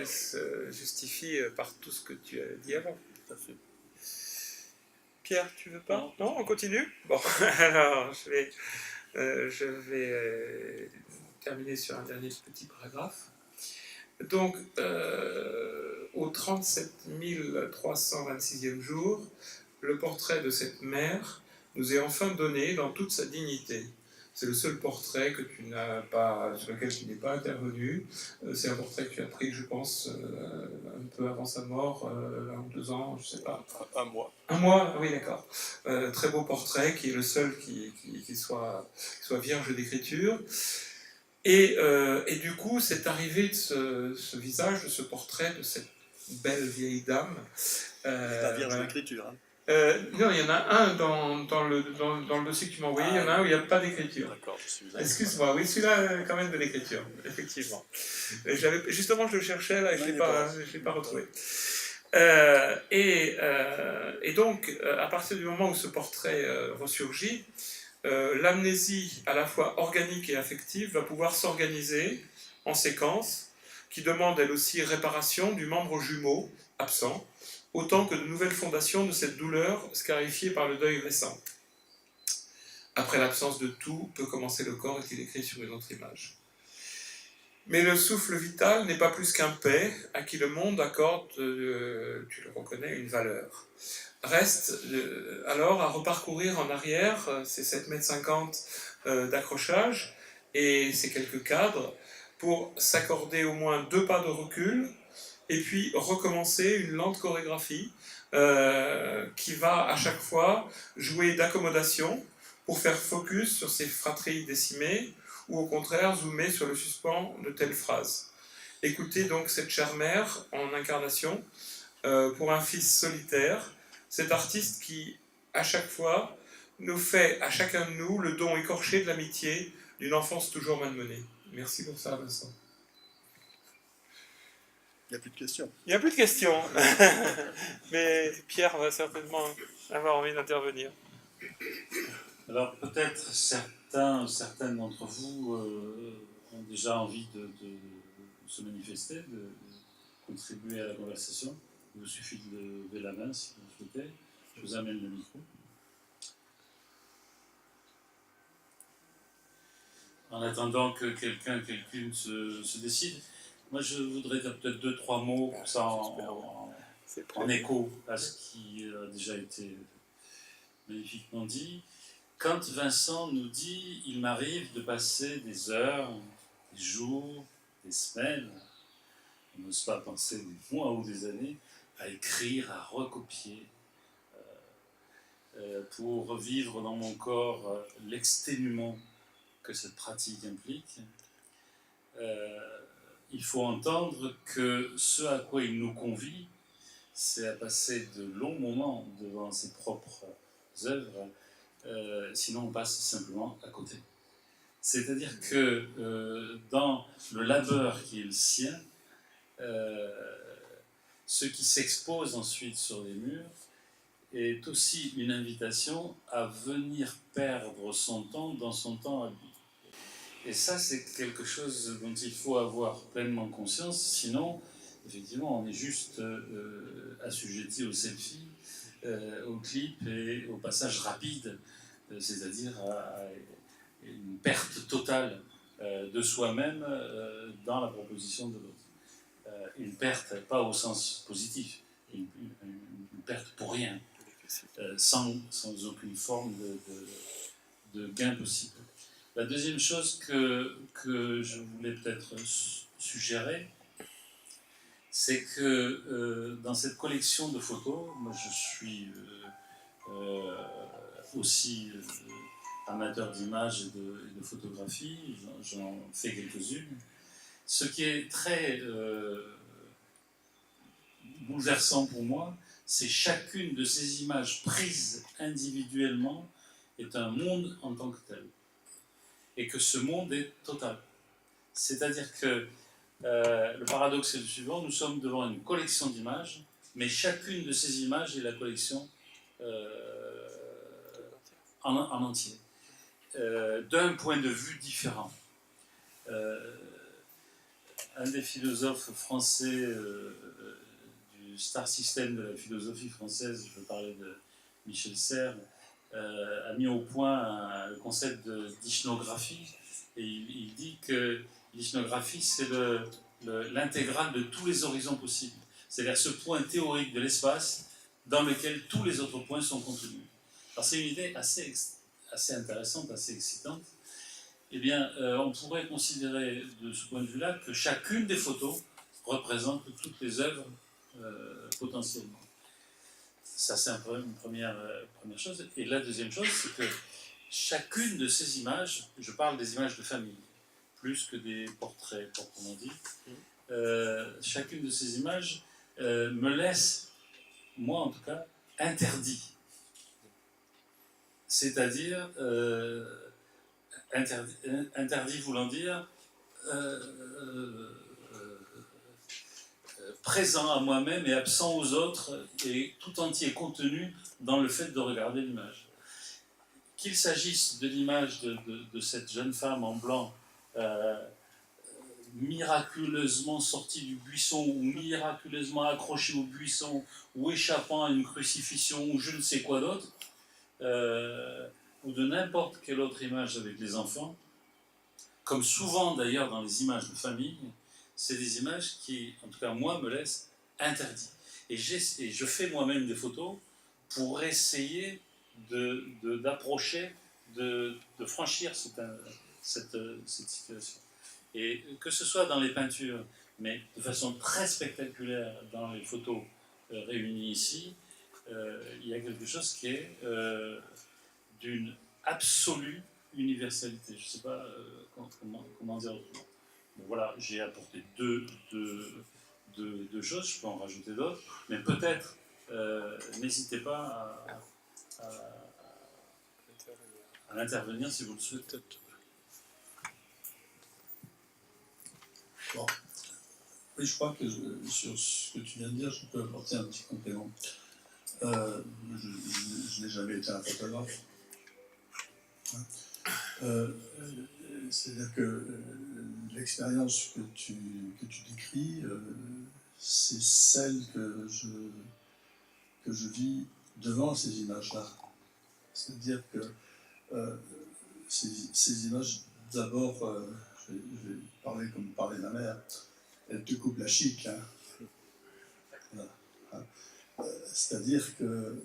se justifie par tout ce que tu as dit avant. Tout à fait. Pierre, tu veux pas? Non, on continue? Bon, alors je vais terminer sur un dernier petit paragraphe. Donc, au 37 326e jour, le portrait de cette mère nous est enfin donné dans toute sa dignité. C'est le seul portrait que sur lequel tu n'es pas intervenu. C'est un portrait que tu as pris, je pense, un peu avant sa mort, 1 ou 2 ans, je ne sais pas. 1 mois. 1 mois, oui, d'accord. Très beau portrait, qui est le seul qui soit vierge d'écriture. Et du coup, cette arrivée de ce visage, de ce portrait, de cette belle vieille dame. La vierge d'écriture. Hein. Non, il y en a un dans le dossier que tu m'as envoyé, il y en a un où il n'y a pas d'écriture. D'accord, je suis Excuse-moi, oui, celui-là a quand même de l'écriture, effectivement. Justement, je le cherchais là et je ne l'ai pas retrouvé. Et donc, à partir du moment où ce portrait ressurgit, l'amnésie à la fois organique et affective va pouvoir s'organiser en séquences qui demandent elle aussi réparation du membre jumeau absent, autant que de nouvelles fondations de cette douleur scarifiée par le deuil récent. Après l'absence de tout, peut commencer le corps, est-il écrit sur une autre image. Mais le souffle vital n'est pas plus qu'un paix à qui le monde accorde, tu le reconnais, une valeur. Reste alors à reparcourir en arrière ces 7,50 m d'accrochage et ces quelques cadres pour s'accorder au moins 2 pas de recul et puis recommencer une lente chorégraphie qui va à chaque fois jouer d'accommodation pour faire focus sur ces fratries décimées ou au contraire zoomer sur le suspens de telle phrase. Écoutez donc cette chère mère en incarnation pour un fils solitaire, cet artiste qui, à chaque fois, nous fait à chacun de nous le don écorché de l'amitié d'une enfance toujours malmenée. Merci pour ça, Vincent. Il n'y a plus de questions. Il n'y a plus de questions, mais Pierre va certainement avoir envie d'intervenir. Alors peut-être certaines d'entre vous ont déjà envie de se manifester, de contribuer à la conversation. Il vous suffit de lever la main si vous le souhaitez. Je vous amène le micro. En attendant que quelqu'une se décide, moi je voudrais dire peut-être 2-3 mots pour ça en écho à ce qui a déjà été magnifiquement dit. Quand Vincent nous dit « il m'arrive de passer des heures, des jours, des semaines, on n'ose pas penser des mois ou des années, à écrire, à recopier, pour revivre dans mon corps l'exténuement que cette pratique implique, il faut entendre que ce à quoi il nous convie, c'est à passer de longs moments devant ses propres œuvres, sinon on passe simplement à côté. C'est-à-dire que dans le labeur qui est le sien, ce qui s'expose ensuite sur les murs est aussi une invitation à venir perdre son temps dans son temps à lui. Et ça, c'est quelque chose dont il faut avoir pleinement conscience, sinon, effectivement, on est juste assujetti au selfie, au clip et au passage rapide, c'est-à-dire à une perte totale de soi-même dans la proposition de l'autre. Une perte, pas au sens positif, une perte pour rien, sans aucune forme de gain possible. La deuxième chose que je voulais peut-être suggérer, c'est que dans cette collection de photos, moi je suis aussi amateur d'images et de photographie, j'en fais quelques-unes. Ce qui est très bouleversant pour moi, c'est chacune de ces images prises individuellement est un monde en tant que tel. Et que ce monde est total. C'est-à-dire que le paradoxe est le suivant, nous sommes devant une collection d'images, mais chacune de ces images est la collection en entier, d'un point de vue différent. Un des philosophes français du star system de la philosophie française, je veux parler de Michel Serres, a mis au point le concept d'ichnographie, et il dit que l'ichnographie c'est l'intégrale de tous les horizons possibles, c'est-à-dire ce point théorique de l'espace dans lequel tous les autres points sont contenus. Alors c'est une idée assez intéressante, assez excitante. Eh bien, on pourrait considérer de ce point de vue-là que chacune des photos représente toutes les œuvres potentiellement. Ça, c'est une première chose. Et la deuxième chose, c'est que chacune de ces images, je parle des images de famille, plus que des portraits proprement dit, chacune de ces images me laisse, moi en tout cas, interdit c'est-à-dire interdit voulant dire présent à moi-même et absent aux autres, et tout entier contenu dans le fait de regarder l'image. Qu'il s'agisse de l'image de cette jeune femme en blanc miraculeusement sortie du buisson, ou miraculeusement accrochée au buisson, ou échappant à une crucifixion, ou je ne sais quoi d'autre, ou de n'importe quelle autre image avec les enfants, comme souvent d'ailleurs dans les images de famille, c'est des images qui, en tout cas moi, me laissent interdit. Et je fais moi-même des photos pour essayer d'approcher, de franchir cette situation. Et que ce soit dans les peintures, mais de façon très spectaculaire dans les photos réunies ici, il y a quelque chose qui est d'une absolue universalité. Je ne sais pas comment dire autrement. Bon, voilà, j'ai apporté deux choses, je peux en rajouter d'autres, mais peut-être n'hésitez pas à intervenir si vous le souhaitez. Bon. Oui, je crois que sur ce que tu viens de dire, je peux apporter un petit complément. Je n'ai jamais été un photographe. C'est-à-dire que l'expérience que tu décris, c'est celle que je vis devant ces images-là. C'est-à-dire que ces images, d'abord, je vais parler comme parlait ma mère, elles te coupent la chic. Hein. Voilà. C'est-à-dire que,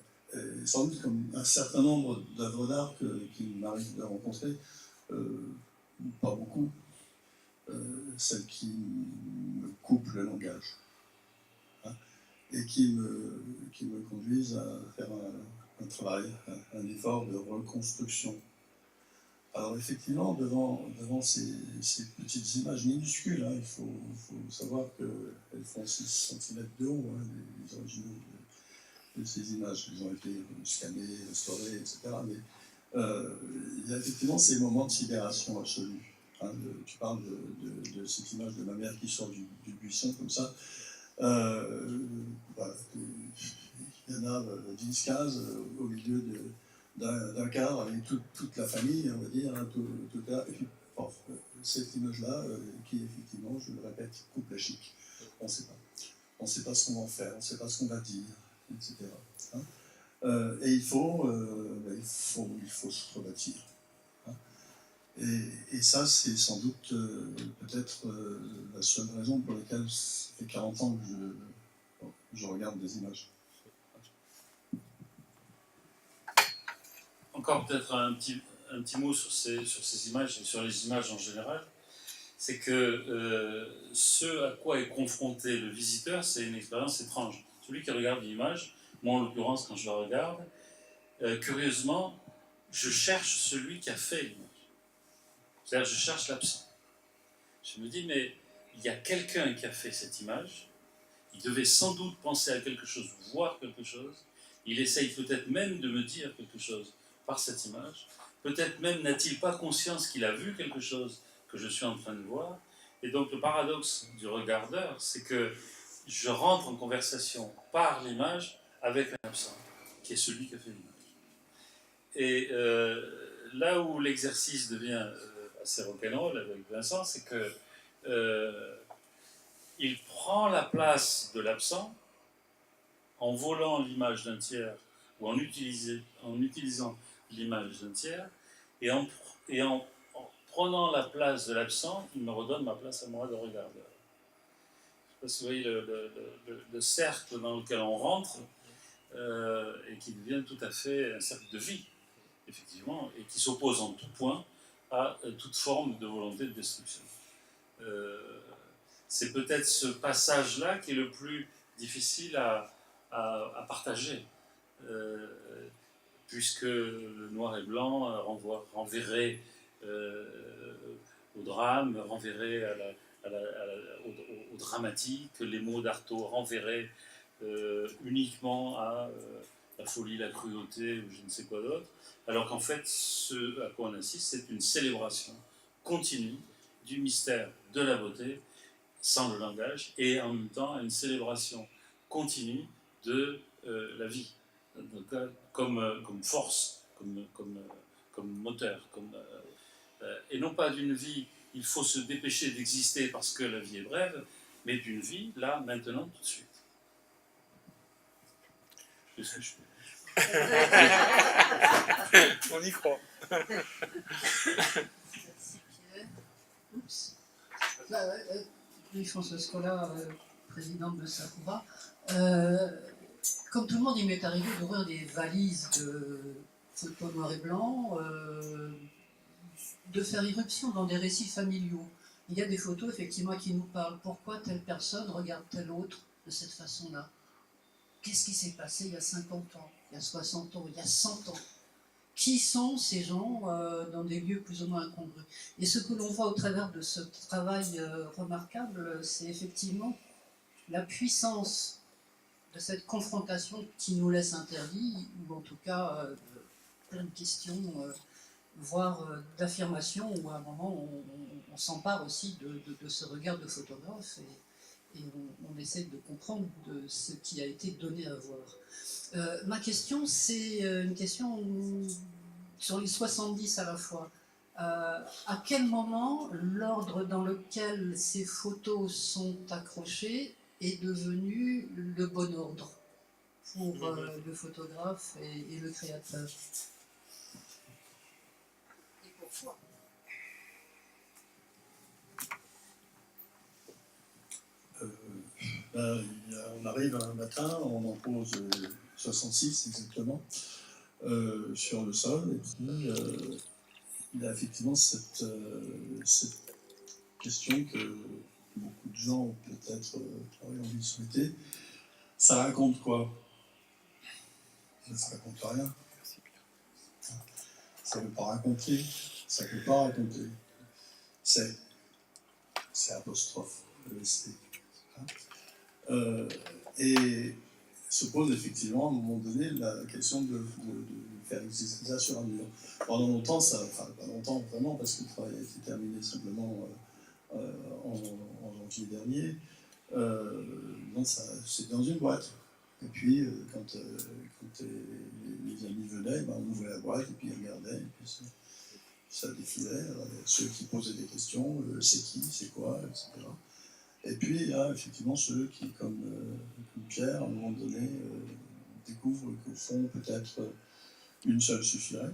sans doute comme un certain nombre d'œuvres d'art qu'il m'arrive de rencontrer, pas beaucoup, celles qui me coupent le langage, hein, et qui me conduisent à faire un travail, un effort de reconstruction. Alors effectivement, devant ces petites images minuscules, hein, il faut savoir qu'elles font 6 cm de haut, hein, les originaux de ces images. Elles ont été scannées, restaurées, etc. Mais il y a effectivement ces moments de sidération absolue. Hein, tu parles de cette image de ma mère qui sort du buisson comme ça. Voilà, il y en a 10-15 au milieu d'un cadre avec toute la famille, on va dire, hein, tout là. Et puis, bon, cette image-là, qui effectivement, je le répète, coupe la chic. On ne sait pas. On ne sait pas ce qu'on va en faire, on ne sait pas ce qu'on va dire, etc. Hein, et il faut se rebâtir. Hein. Et ça, c'est sans doute peut-être la seule raison pour laquelle ça fait 40 ans que je regarde des images. Encore peut-être un petit mot sur ces images et sur les images en général. C'est que ce à quoi est confronté le visiteur, c'est une expérience étrange. Celui qui regarde l'image, moi en l'occurrence quand je la regarde, curieusement, je cherche celui qui a fait l'image. C'est-à-dire je cherche l'absent. Je me dis, mais il y a quelqu'un qui a fait cette image, il devait sans doute penser à quelque chose, voir quelque chose, il essaye peut-être même de me dire quelque chose par cette image, peut-être même n'a-t-il pas conscience qu'il a vu quelque chose que je suis en train de voir, et donc le paradoxe du regardeur, c'est que je rentre en conversation par l'image avec un absent, qui est celui qui a fait l'image. Et là où l'exercice devient assez rock'n'roll avec Vincent, c'est que il prend la place de l'absent en volant l'image d'un tiers ou en utilisant l'image d'un tiers, et en prenant la place de l'absent, il me redonne ma place à moi de regardeur. Je ne sais pas si vous voyez le cercle dans lequel on rentre, et qui devient tout à fait un cercle de vie, effectivement, et qui s'oppose en tout point à toute forme de volonté de destruction. C'est peut-être ce passage-là qui est le plus difficile à partager, puisque le noir et blanc renverrait au drame, renverrait au dramatique, les mots d'Artaud renverraient uniquement à la folie, la cruauté ou je ne sais quoi d'autre, alors qu'en fait, ce à quoi on assiste, c'est une célébration continue du mystère de la beauté, sans le langage, et en même temps une célébration continue de la vie, donc, comme force, comme moteur, et non pas d'une vie, il faut se dépêcher d'exister parce que la vie est brève, mais d'une vie, là, maintenant, tout de suite. Qu'est-ce que je fais? On y croit. Merci Pierre. Oups. Oui, François Scola, présidente de Sakura. Comme tout le monde, il m'est arrivé d'ouvrir des valises de photos noir et blanc, de faire irruption dans des récits familiaux. Il y a des photos effectivement qui nous parlent. Pourquoi telle personne regarde telle autre de cette façon-là? Qu'est-ce qui s'est passé il y a 50 ans, il y a 60 ans, il y a 100 ans? Qui sont ces gens dans des lieux plus ou moins incongrus? Et ce que l'on voit au travers de ce travail remarquable, c'est effectivement la puissance de cette confrontation qui nous laisse interdits, ou en tout cas plein de questions, voire d'affirmations, où à un moment on s'empare aussi de ce regard de photographe et on essaie de comprendre de ce qui a été donné à voir. Ma question, c'est une question sur les 70 à la fois. À quel moment l'ordre dans lequel ces photos sont accrochées est devenu le bon ordre pour le photographe et le créateur? Et pourquoi? On arrive un matin, on en pose 66 exactement sur le sol, et puis il y a effectivement cette question que beaucoup de gens ont peut-être auraient envie de souhaiter. Ça raconte quoi? Ça raconte rien. Ça ne veut pas raconter, ça ne peut pas raconter. C'est apostrophe, EST. Et se pose effectivement à un moment donné la question de faire exister ça sur un mur. Pendant longtemps, enfin pas longtemps vraiment, parce que le travail a été terminé simplement en janvier dernier, c'est dans une boîte. Et puis quand les amis venaient, on ouvrait la boîte et puis ils regardaient, et puis ça défilait. Alors, il y a ceux qui posaient des questions, c'est qui, c'est quoi, etc. Et puis il y a effectivement ceux qui, comme Pierre, à un moment donné, découvrent qu'au fond, peut-être une seule suffirait.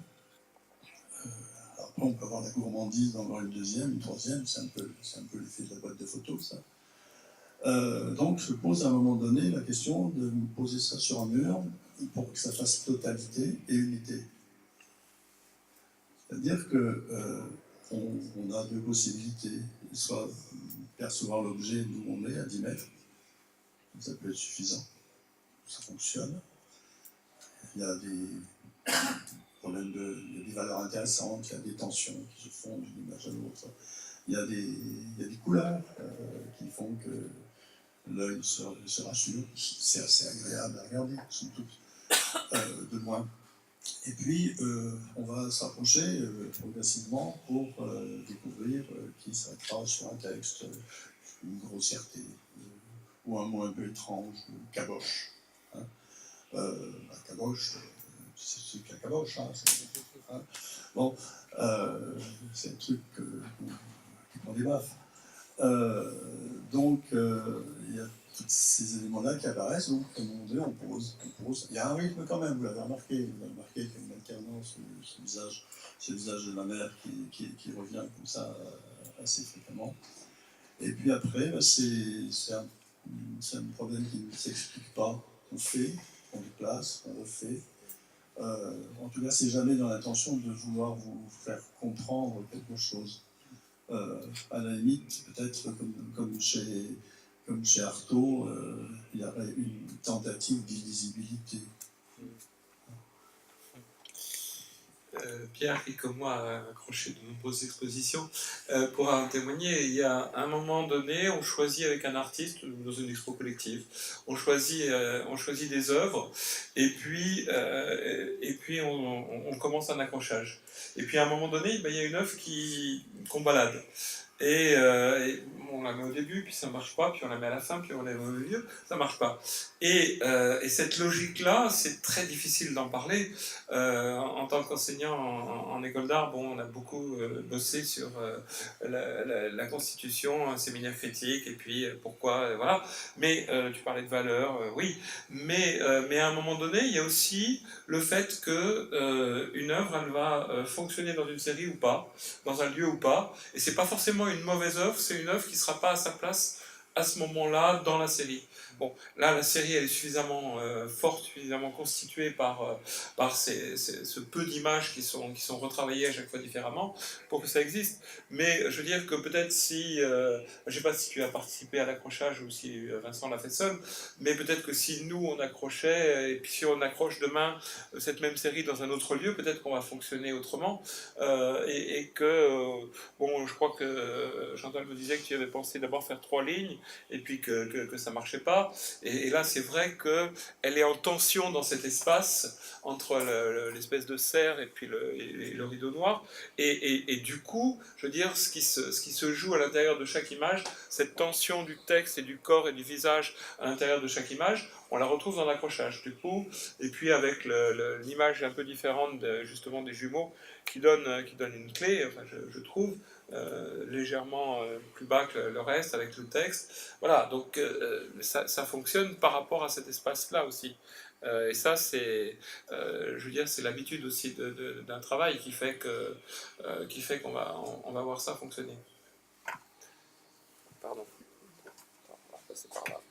Alors après, on peut avoir la gourmandise d'en avoir une deuxième, une troisième, c'est un peu l'effet de la boîte de photos, ça. Donc je pose à un moment donné la question de me poser ça sur un mur pour que ça fasse totalité et unité. C'est-à-dire que on a deux possibilités, soit percevoir l'objet d'où on est, à 10 mètres, ça peut être suffisant, ça fonctionne. Il y a des problèmes il y a des valeurs intéressantes, il y a des tensions qui se font d'une image à l'autre. Il y a des couleurs qui font que l'œil se rassure, c'est assez agréable à regarder, somme toute, de loin. Et puis, on va s'approcher progressivement pour découvrir qui s'arrêtera sur un texte, une grossièreté, ou un mot un peu étrange, caboche. Hein. Caboche, c'est ce qu'un caboche. Hein. Bon, c'est un truc qui prend des baffes. Donc, il y a tous ces éléments-là qui apparaissent, donc à un moment donné, on pose. Il y a un rythme quand même, vous l'avez remarqué, qu'il y a une alternance, ce visage de la mère qui revient comme ça assez fréquemment. Et puis après, c'est un problème qui ne s'explique pas. On fait, on déplace, on refait. En tout cas, c'est jamais dans l'intention de vouloir vous faire comprendre quelque chose. À la limite, peut-être comme chez Artaud, il y aurait une tentative d'illisibilité. Pierre, qui comme moi a accroché de nombreuses expositions, pourra en témoigner. Il y a un moment donné, on choisit avec un artiste, dans une expo collective, on choisit des œuvres, et puis on commence un accrochage. Et puis à un moment donné, il y a une œuvre qu'on balade. Et on la met au début, puis ça marche pas, puis on la met à la fin, puis on la met au milieu, ça marche pas. Et cette logique-là, c'est très difficile d'en parler. En tant qu'enseignant en école d'art, bon, on a beaucoup bossé sur la constitution, un séminaire critique, et puis pourquoi, voilà. Mais tu parlais de valeurs, oui. Mais à un moment donné, il y a aussi le fait que une œuvre, elle va fonctionner dans une série ou pas, dans un lieu ou pas, et c'est pas forcément une mauvaise œuvre, c'est une œuvre qui sera pas à sa place à ce moment-là dans la série. Bon, là, la série, elle est suffisamment forte, suffisamment constituée par ce peu d'images qui sont retravaillées à chaque fois différemment pour que ça existe. Mais je veux dire que peut-être si, je ne sais pas si tu as participé à l'accrochage ou si Vincent l'a fait seul, mais peut-être que si nous, on accrochait, et puis si on accroche demain cette même série dans un autre lieu, peut-être qu'on va fonctionner autrement. Et que, bon, je crois que Chantal me disait que tu avais pensé d'abord faire 3 lignes, et puis que ça ne marchait pas. Et là, c'est vrai qu'elle est en tension dans cet espace entre l'espèce de serre et puis le rideau noir. Et du coup, je veux dire, ce qui se joue à l'intérieur de chaque image, cette tension du texte et du corps et du visage à l'intérieur de chaque image, on la retrouve dans l'accrochage, du coup. Et puis avec l'image un peu différente, justement, des jumeaux, qui donne une clé, enfin, je trouve, légèrement plus bas que le reste avec le texte. Voilà, donc ça fonctionne par rapport à cet espace-là aussi. Et ça, c'est, je veux dire, c'est l'habitude aussi d'un travail qui fait qu'on va voir ça fonctionner. Pardon. On va passer par là.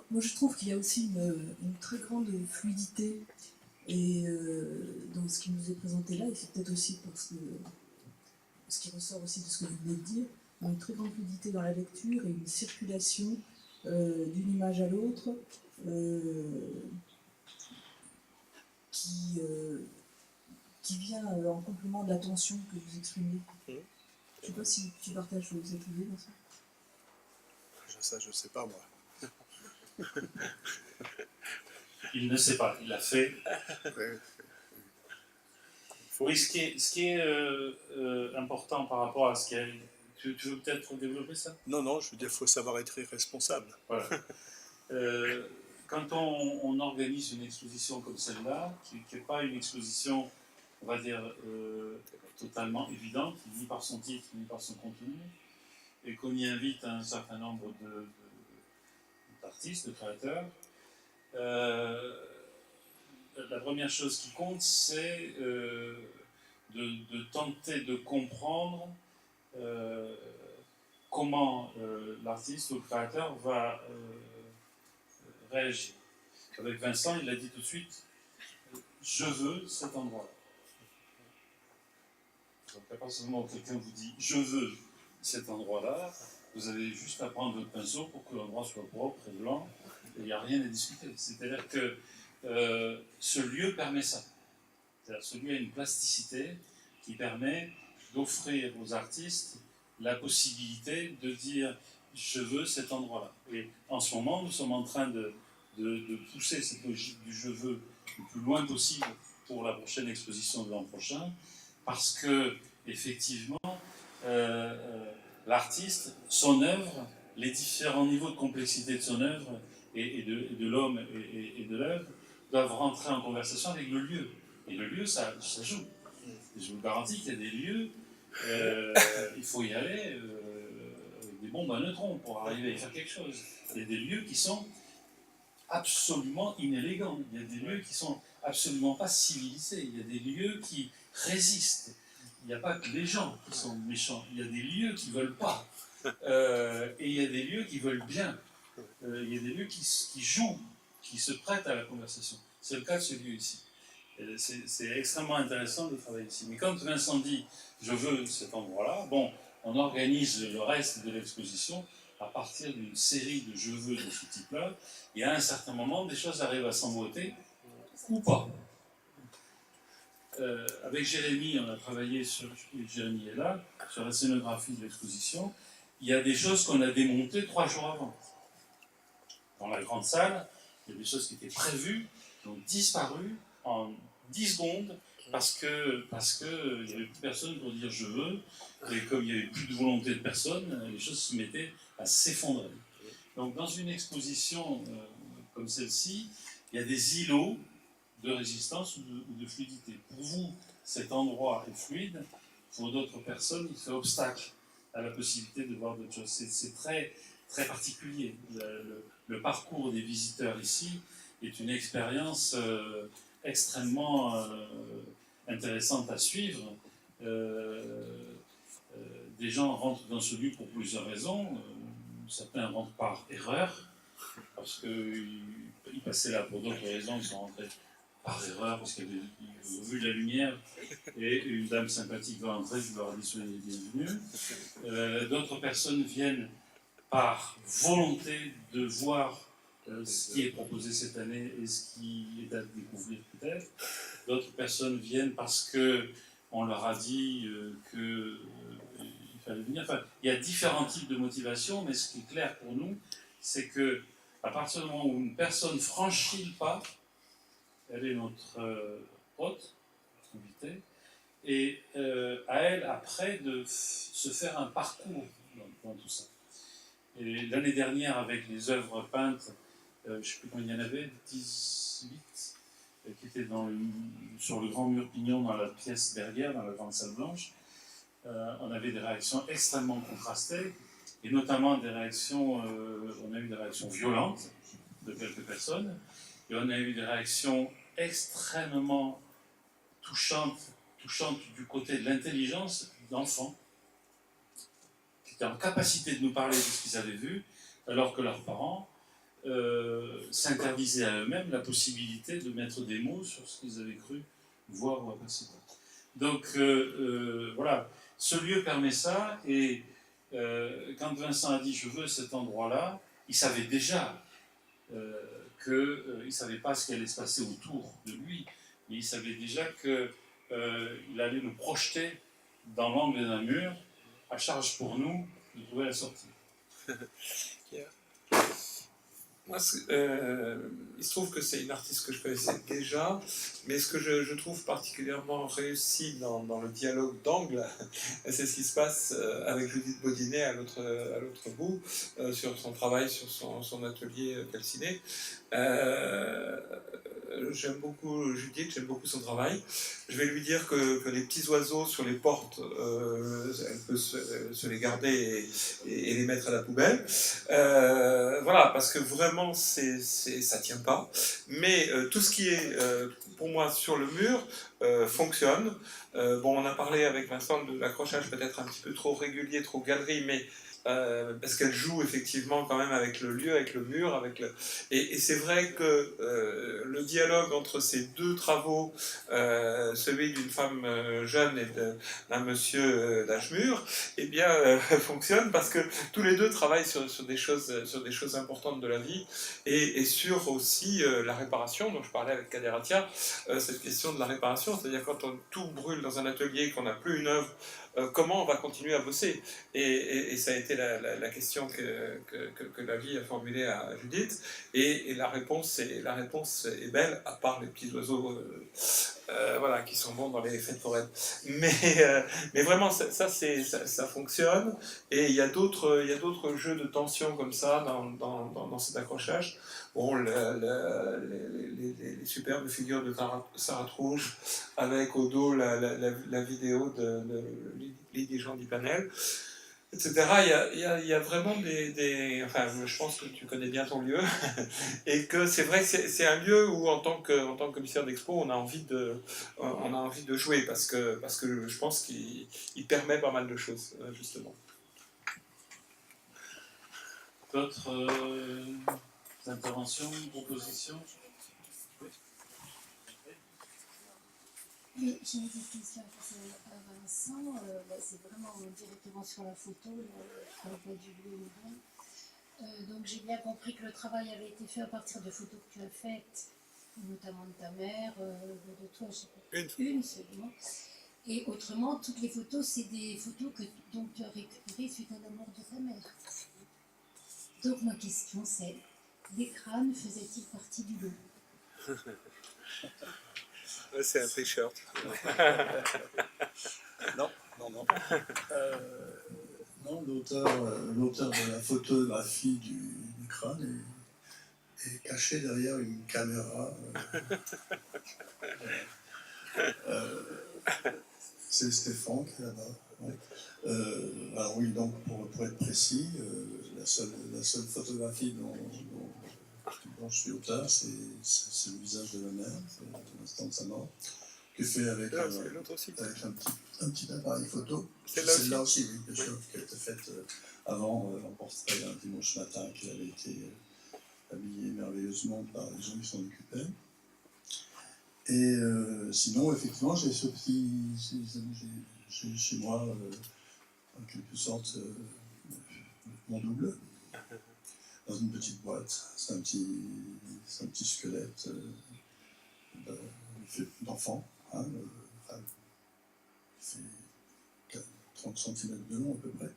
Moi, je trouve qu'il y a aussi une très grande fluidité et dans ce qui nous est présenté là, et c'est peut-être aussi parce que ce qui ressort aussi de ce que vous venez de dire, une très grande fluidité dans la lecture et une circulation d'une image à l'autre qui vient en complément de l'attention que vous exprimez. Je ne sais pas si tu partages cette idée dans ça. Ça, je ne sais pas, moi. Il ne sait pas, il l'a fait. Ouais. Oui, ce qui est important par rapport à ce qu'il y a... Tu veux peut-être développer ça? Non, je veux dire, il faut savoir être irresponsable. Voilà. Quand on organise une exposition comme celle-là, qui n'est pas une exposition, on va dire, totalement évidente, ni par son titre, ni par son contenu, et qu'on y invite un certain nombre d'artistes, de créateurs, la première chose qui compte, c'est de tenter de comprendre comment l'artiste ou le créateur va réagir. Avec Vincent, il a dit tout de suite, je veux cet endroit-là. Donc à partir du moment où quelqu'un vous dit, je veux cet endroit-là, vous avez juste à prendre votre pinceau pour que l'endroit soit propre et blanc, et il n'y a rien à discuter. C'est-à-dire que ce lieu permet ça. C'est-à-dire ce lieu a une plasticité qui permet d'offrir aux artistes la possibilité de dire je veux cet endroit-là. Et en ce moment, nous sommes en train de pousser cette logique du je veux le plus loin possible pour la prochaine exposition de l'an prochain, parce que effectivement, l'artiste, son œuvre, les différents niveaux de complexité de son œuvre et de l'homme et de l'œuvre doivent rentrer en conversation avec le lieu. Et le lieu, ça joue. Et je vous garantis qu'il y a des lieux, il faut y aller avec des bombes à neutrons pour arriver à faire quelque chose. Il y a des lieux qui sont absolument inélégants. Il y a des lieux qui sont absolument pas civilisés. Il y a des lieux qui résistent. Il n'y a pas que les gens qui sont méchants. Il y a des lieux qui ne veulent pas. Et il y a des lieux qui veulent bien. Il y a des lieux qui jouent, qui se prêtent à la conversation. C'est le cas de ce lieu ici. C'est extrêmement intéressant de travailler ici. Mais quand Vincent dit « je veux cet endroit-là », bon, on organise le reste de l'exposition à partir d'une série de « je veux » de ce type-là, et à un certain moment, des choses arrivent à s'emboîter, ou pas. Avec Jérémy, on a travaillé Jérémy est là, sur la scénographie de l'exposition. Il y a des choses qu'on a démontées 3 jours avant. Dans la grande salle, il y a des choses qui étaient prévues, qui ont disparu en 10 secondes, parce que il n'y avait plus personne pour dire je veux, et comme il n'y avait plus de volonté de personne, les choses se mettaient à s'effondrer. Donc dans une exposition comme celle-ci, il y a des îlots de résistance ou de fluidité. Pour vous, cet endroit est fluide, pour d'autres personnes, il fait obstacle à la possibilité de voir d'autres choses. C'est très, très particulier. Le parcours des visiteurs ici est une expérience extrêmement intéressante à suivre. Des gens rentrent dans ce lieu pour plusieurs raisons. Certains rentrent par erreur, parce qu'ils passaient là pour d'autres raisons, ils sont rentrés par erreur, parce qu'ils avaient vu la lumière, et une dame sympathique va entrer, je leur ai dit soyez les bienvenus. D'autres personnes viennent par volonté de voir ce qui est proposé cette année et ce qui est à découvrir peut-être. D'autres personnes viennent parce qu'on leur a dit qu'il fallait venir. Enfin, il y a différents types de motivations, mais ce qui est clair pour nous, c'est que à partir du moment où une personne franchit le pas, elle est notre hôte, notre invitée, et à elle après de se faire un parcours dans tout ça. Et l'année dernière, avec les œuvres peintes, je ne sais plus combien il y en avait, 18, qui étaient sur le grand mur Pignon dans la pièce derrière, dans la grande salle blanche, on avait des réactions extrêmement contrastées, et notamment on a eu des réactions violentes de quelques personnes, et on a eu des réactions extrêmement touchantes du côté de l'intelligence d'enfants, qui étaient en capacité de nous parler de ce qu'ils avaient vu, alors que leurs parents s'interdisaient à eux-mêmes la possibilité de mettre des mots sur ce qu'ils avaient cru voir ou apercevoir. Donc voilà, ce lieu permet ça, et quand Vincent a dit « je veux cet endroit-là », il savait déjà qu'il ne savait pas ce qui allait se passer autour de lui, mais il savait déjà qu'il allait nous projeter dans l'angle d'un mur, à charge pour nous de trouver la sortie. Moi, il se trouve que c'est une artiste que je connaissais déjà, mais ce que je trouve particulièrement réussi dans le dialogue d'angle, c'est ce qui se passe avec Judith Baudinet à l'autre bout, sur son travail, sur son atelier calciné. J'aime beaucoup Judith, j'aime beaucoup son travail. Je vais lui dire que les petits oiseaux sur les portes, elle peut se les garder et les mettre à la poubelle. Voilà, parce que vraiment, ça tient pas. Mais tout ce qui est, pour moi, sur le mur, fonctionne. Bon, on a parlé avec Vincent de l'accrochage peut-être un petit peu trop régulier, trop galerie, mais parce qu'elle joue effectivement quand même avec le lieu, avec le mur, et c'est vrai que le dialogue entre ces deux travaux, celui d'une femme jeune et d'un monsieur d'âge mûr, eh bien fonctionne parce que tous les deux travaillent sur des choses importantes de la vie et sur aussi la réparation dont je parlais avec Kaderatia, cette question de la réparation, c'est-à-dire quand tout brûle dans un atelier, qu'on n'a plus une œuvre, comment on va continuer à bosser, et ça a été la question que la vie a formulée à Judith, et la réponse est belle, à part les petits oiseaux voilà, qui sont bons dans les fêtes foraines. Mais vraiment, ça fonctionne, et il y a d'autres jeux de tension comme ça dans cet accrochage. Bon, les superbes figures de Sarah Trouge, avec au dos la vidéo de Lydie Jean d'Ipanel, etc. Il y a vraiment enfin, je pense que tu connais bien ton lieu, et que c'est vrai que c'est un lieu où, en tant que commissaire d'expo, on a envie de jouer, parce que je pense qu'il permet pas mal de choses, justement. D'autres interventions, propositions? Oui, j'ai une petite question à Vincent. C'est vraiment directement sur la photo, je ne parle pas du lieu ni rien. Donc j'ai bien compris que le travail avait été fait à partir de photos que tu as faites, notamment de ta mère, de toi, je sais pas. Une seulement. Et autrement, toutes les photos, c'est des photos dont tu as récupérées suite à la mort de ta mère. Donc ma question c'est, les crânes faisaient-ils partie du lot? C'est un t-shirt. Non, non, non. Non, l'auteur de la photographie du crâne est caché derrière une caméra. C'est Stéphane qui est là-bas. Ouais. Alors oui, donc pour être précis, la seule photographie dont je suis auteur, c'est le visage de ma mère, à l'instant de sa mort, que fait avec L'autre aussi. un petit appareil photo. Celle-là aussi. Oui, bien sûr, qui a été faite avant en portrait un dimanche matin, qui avait été habillé merveilleusement par les gens qui s'en occupaient. Et sinon, effectivement, j'ai ce petit. J'ai chez moi, en quelque sorte, mon double, dans une petite boîte. C'est un petit squelette d'enfant. Hein, il fait 30 cm de long à peu près.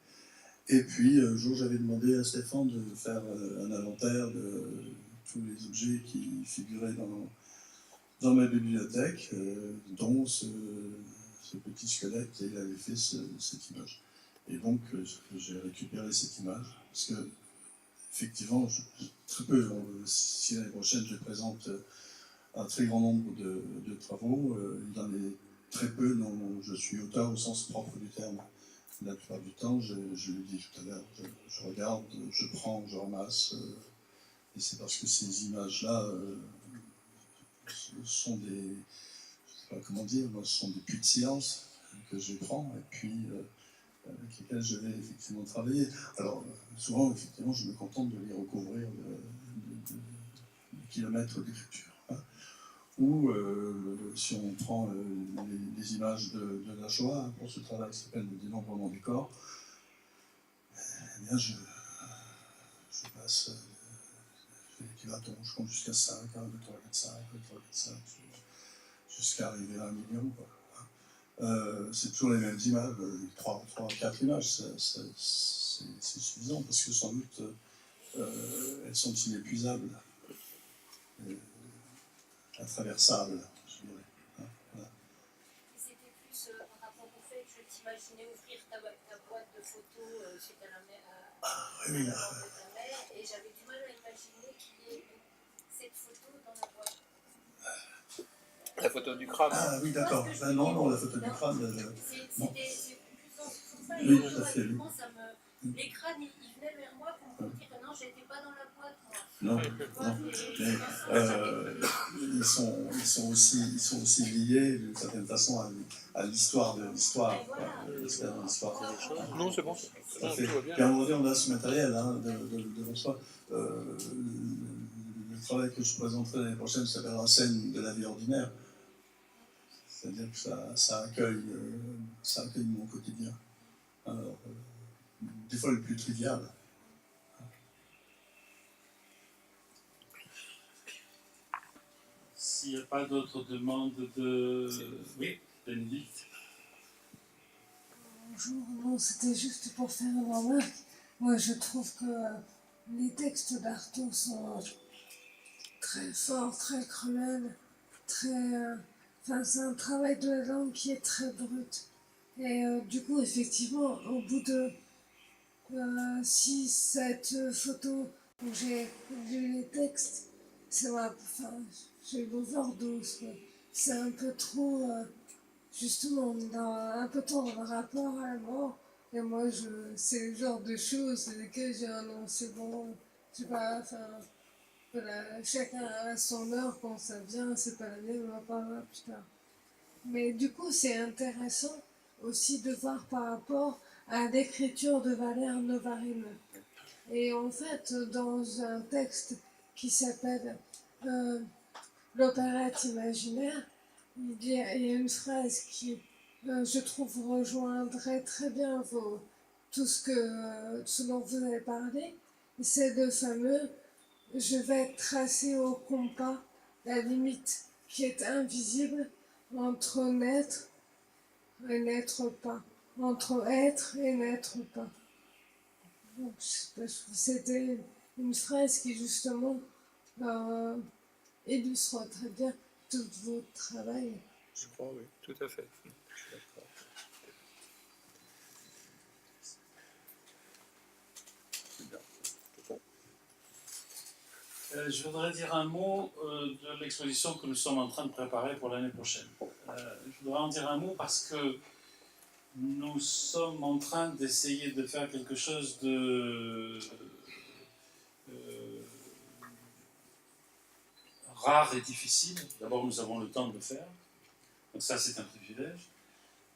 Et puis, un jour, j'avais demandé à Stéphane de faire un inventaire de tous les objets qui figuraient dans ma bibliothèque, dont ce petit squelette, et il avait fait cette image. Et donc, j'ai récupéré cette image, parce que, effectivement, très peu, si l'année prochaine je présente un très grand nombre de travaux, il y en a très peu dont je suis auteur au sens propre du terme. La plupart du temps, je l'ai dit tout à l'heure, je regarde, je prends, je ramasse, et c'est parce que ces images-là sont des, je sais pas comment dire, ce sont des puits de silence que je prends, et puis avec lesquels je vais effectivement travailler. Alors, souvent, effectivement, je me contente de les recouvrir de kilomètres d'écriture. Hein. Ou, si on prend les images de la Shoah, hein, pour ce travail qui s'appelle le dénombrement du corps, eh bien, je passe, je fais des pilatons, je compte jusqu'à 5, 1, 2, 3, 4, 5, 1, 2, 3, 4, 5, jusqu'à arriver à 1 million. Quoi. C'est toujours les mêmes images, 3, 4 images, c'est suffisant, parce que sans doute, elles sont inépuisables, intraversables, je dirais. Hein, voilà. C'était plus par rapport au fait que je t'imaginais ouvrir ta boîte de photos suite à la mort Oui, de ta mère, et j'avais du mal à imaginer qu'il y ait cette photo dans la boîte. La photo du crâne. Ah oui, d'accord. Non, la photo du crâne. C'est plus dans ce sens-là, et Oui, tout à fait. automatiquement, les crânes, ils venaient vers moi pour me dire que non, j'étais pas dans la boîte, moi. Non, mais ils sont aussi liés d'une certaine façon à l'histoire de l'histoire. Non, c'est bon. Tout à Non, fait. tout va bien. Puis à un moment donné, on a ce matériel devant soi. Le travail que je présenterai l'année prochaine s'appellera Scène de la vie ordinaire. C'est-à-dire que ça accueille mon quotidien. Alors, des fois le plus trivial. S'il n'y a pas d'autres demandes de... Oui, Bénédicte. Bonjour, non, c'était juste pour faire une remarque. Moi, je trouve que les textes d'Artaud sont très forts, très cruels, enfin, c'est un travail de la langue qui est très brut. Et du coup, effectivement, au bout de 6-7 photos où j'ai lu les textes, enfin, j'ai eu l'overdose, quoi. C'est un peu trop... justement, un peu trop dans le rapport à la mort. Et moi, c'est le genre de choses sur lesquelles j'ai un non, c'est bon, je sais pas, enfin, voilà, chacun a son heure quand ça vient, c'est pas la mienne, on en parlera plus tard. Mais du coup, c'est intéressant aussi de voir par rapport à l'écriture de Valère Novarine. Et en fait, dans un texte qui s'appelle L'opérette imaginaire, il y a une phrase qui, je trouve, rejoindrait très bien ce dont vous avez parlé. C'est le fameux je vais tracer au compas la limite qui est invisible entre n'être et n'être pas, entre être et n'être pas. Donc, c'était une phrase qui justement illustre très bien tout votre travail. Je crois, oui, tout à fait. Je suis d'accord. C'est bien. C'est bon. Je voudrais dire un mot de l'exposition que nous sommes en train de préparer pour l'année prochaine. Je voudrais en dire un mot parce que nous sommes en train d'essayer de faire quelque chose de rare et difficile. D'abord, nous avons le temps de le faire. Donc ça, c'est un privilège.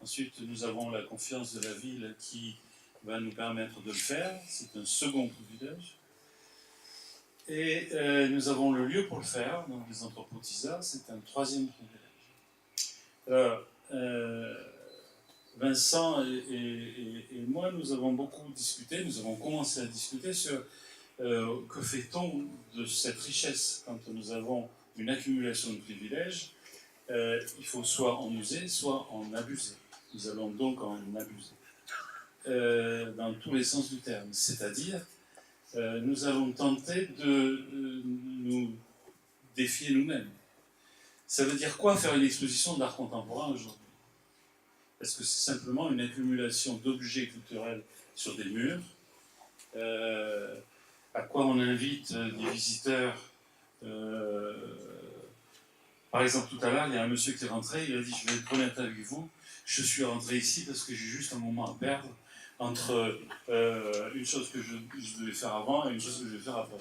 Ensuite, nous avons la confiance de la ville qui va nous permettre de le faire. C'est un second privilège. Et nous avons le lieu pour le faire, donc les entrepôts TISA, c'est un troisième privilège. Alors, Vincent et moi, nous avons beaucoup discuté, nous avons commencé à discuter sur que fait-on de cette richesse quand nous avons une accumulation de privilèges. Il faut soit en user, soit en abuser. Nous allons donc en abuser, dans tous les sens du terme. C'est-à-dire, nous allons tenter de nous défier nous-mêmes. Ça veut dire quoi faire une exposition d'art contemporain aujourd'hui? Est-ce que c'est simplement une accumulation d'objets culturels sur des murs? À quoi on invite des visiteurs? Par exemple, tout à l'heure, il y a un monsieur qui est rentré, il a dit, je vais être honnête avec vous, je suis rentré ici parce que j'ai juste un moment à perdre entre une chose que je devais faire avant et une chose que je vais faire après.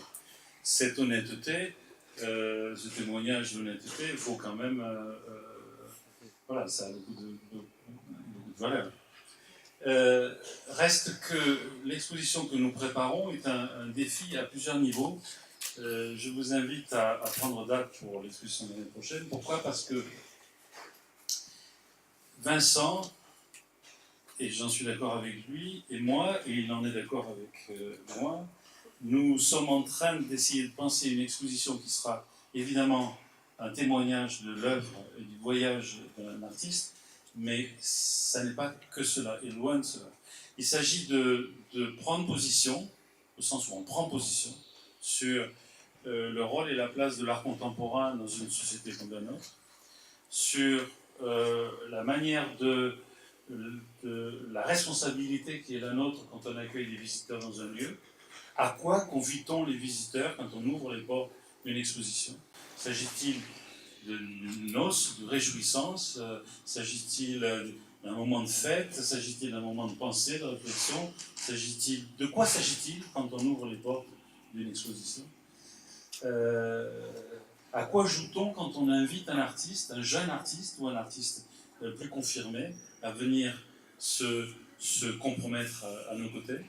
Cette honnêteté, ce témoignage d'honnêteté, il faut quand même... voilà, ça a beaucoup de valeur. Reste que l'exposition que nous préparons est un défi à plusieurs niveaux. Je vous invite à prendre date pour l'exposition de l'année prochaine. Pourquoi? Parce que Vincent, et j'en suis d'accord avec lui, et moi, et il en est d'accord avec moi, nous sommes en train d'essayer de penser une exposition qui sera évidemment un témoignage de l'œuvre et du voyage d'un artiste, mais ça n'est pas que cela, et loin de cela. Il s'agit de prendre position, au sens où on prend position, sur le rôle et la place de l'art contemporain dans une société comme la nôtre, sur la manière de la responsabilité qui est la nôtre quand on accueille des visiteurs dans un lieu. À quoi convie-t-on les visiteurs quand on ouvre les portes d'une exposition? S'agit-il de noces, de réjouissance? S'agit-il d'un moment de fête? S'agit-il d'un moment de pensée, de réflexion? De quoi s'agit-il quand on ouvre les portes d'une exposition? À quoi joue-t-on quand on invite un artiste, un jeune artiste ou un artiste plus confirmé à venir se compromettre à nos côtés?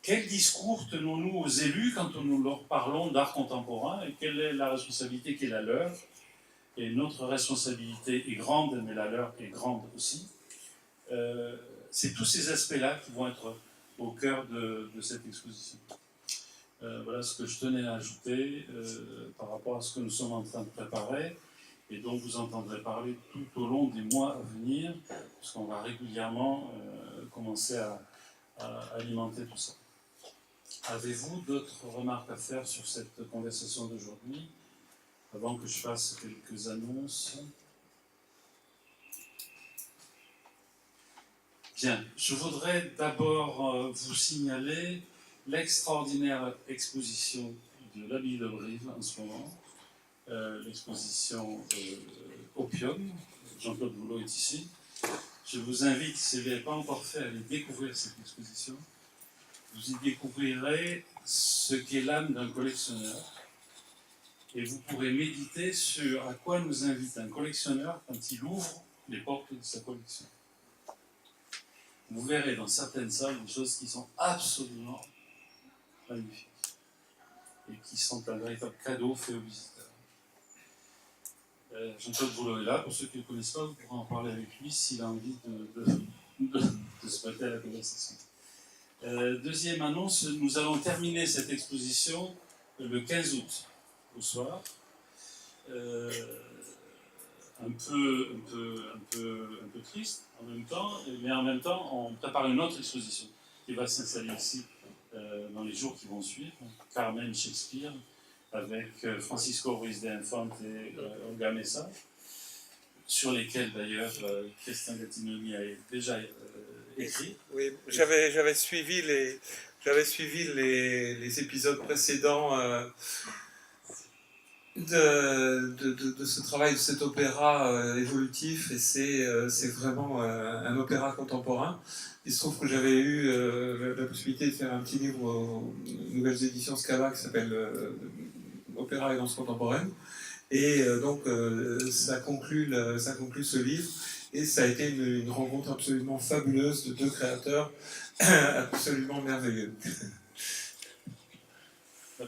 Quel discours tenons-nous aux élus quand nous leur parlons d'art contemporain et quelle est la responsabilité qui est la leur? Et notre responsabilité est grande, mais la leur est grande aussi. C'est tous ces aspects-là qui vont être au cœur de cette exposition. Voilà ce que je tenais à ajouter par rapport à ce que nous sommes en train de préparer et dont vous entendrez parler tout au long des mois à venir, puisqu'on va régulièrement commencer à alimenter tout ça. Avez-vous d'autres remarques à faire sur cette conversation d'aujourd'hui, avant que je fasse quelques annonces? Bien, je voudrais d'abord vous signaler l'extraordinaire exposition de l'Abbaye de Brive en ce moment, l'exposition Opium. Jean-Claude Boulot est ici. Je vous invite, si vous ne l'avez pas encore fait, à aller découvrir cette exposition. Vous y découvrirez ce qu'est l'âme d'un collectionneur et vous pourrez méditer sur à quoi nous invite un collectionneur quand il ouvre les portes de sa collection. Vous verrez dans certaines salles des choses qui sont absolument magnifiques et qui sont un véritable cadeau fait aux visiteurs. Jean-Claude Boulot est là. Pour ceux qui ne le connaissent pas, vous pourrez en parler avec lui s'il a envie de se prêter à la conversation. Deuxième annonce, nous allons terminer cette exposition le 15 août au soir. Un peu triste en même temps, mais en même temps, on prépare une autre exposition qui va s'installer ici dans les jours qui vont suivre. Carmen Shakespeare, avec Francisco Ruiz de Infante et Olga Mesa, sur lesquels d'ailleurs Christian Gattinoni a déjà écrit. Oui, j'avais suivi les épisodes précédents de ce travail, de cet opéra évolutif, et c'est vraiment un opéra contemporain. Il se trouve que j'avais eu la possibilité de faire un petit livre aux nouvelles éditions Scala qui s'appelle Opéra et danse contemporaine, et donc ça conclut ce livre, et ça a été une rencontre absolument fabuleuse de deux créateurs absolument merveilleux.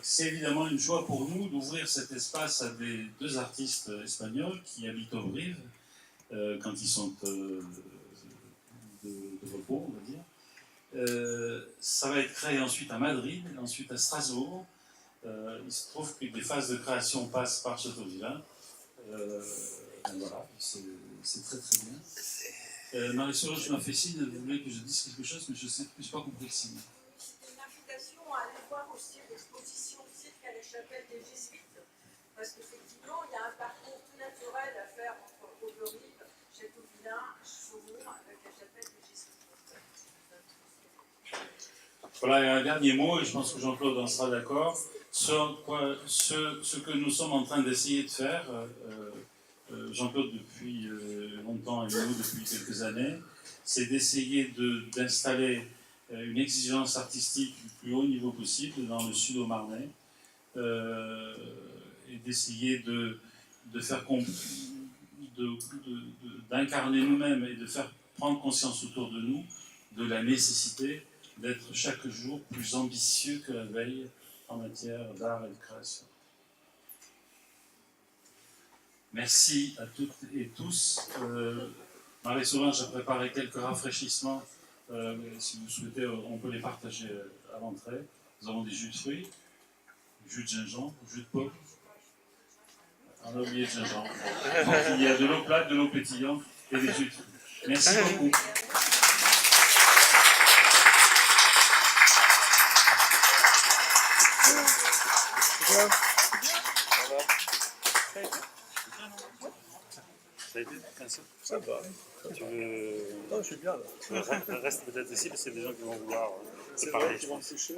C'est évidemment une joie pour nous d'ouvrir cet espace à des deux artistes espagnols qui habitent au Brive quand ils sont de repos, on va dire. Ça va être créé ensuite à Madrid, ensuite à Strasbourg. Il se trouve que des phases de création passent par Châteauvillain. Voilà, c'est très très bien. Marie-Solange m'a fait signe, elle voulait que je dise quelque chose, mais je n'ai pas compris le signe. C'est une invitation à aller voir aussi l'exposition ici à la chapelle des Jésuites, parce qu'effectivement, il y a un parcours tout naturel à faire entre Auberive, Châteauvillain, Chaumont, avec la chapelle des Jésuites. Voilà, et un dernier mot, et je pense que Jean-Claude en sera d'accord, ce que nous sommes en train d'essayer de faire, Jean-Claude depuis longtemps et nous depuis quelques années, c'est d'essayer d'installer une exigence artistique du plus haut niveau possible dans le Sud-Marnais, et d'essayer d'incarner nous-mêmes et de faire prendre conscience autour de nous de la nécessité d'être chaque jour plus ambitieux que la veille en matière d'art et de création. Merci à toutes et tous. Marie-Solange a préparé quelques rafraîchissements. Si vous souhaitez, on peut les partager à l'entrée. Nous avons des jus de fruits, jus de gingembre, jus de pomme. On a oublié le gingembre. Donc, il y a de l'eau plate, de l'eau pétillante et des jus de fruits. Merci beaucoup. Ça a été Ça va. Tu veux... Non, je suis bien là. Reste peut-être ici parce qu'il y a des gens qui vont vouloir C'est parler. vrai qu'ils vont me toucher.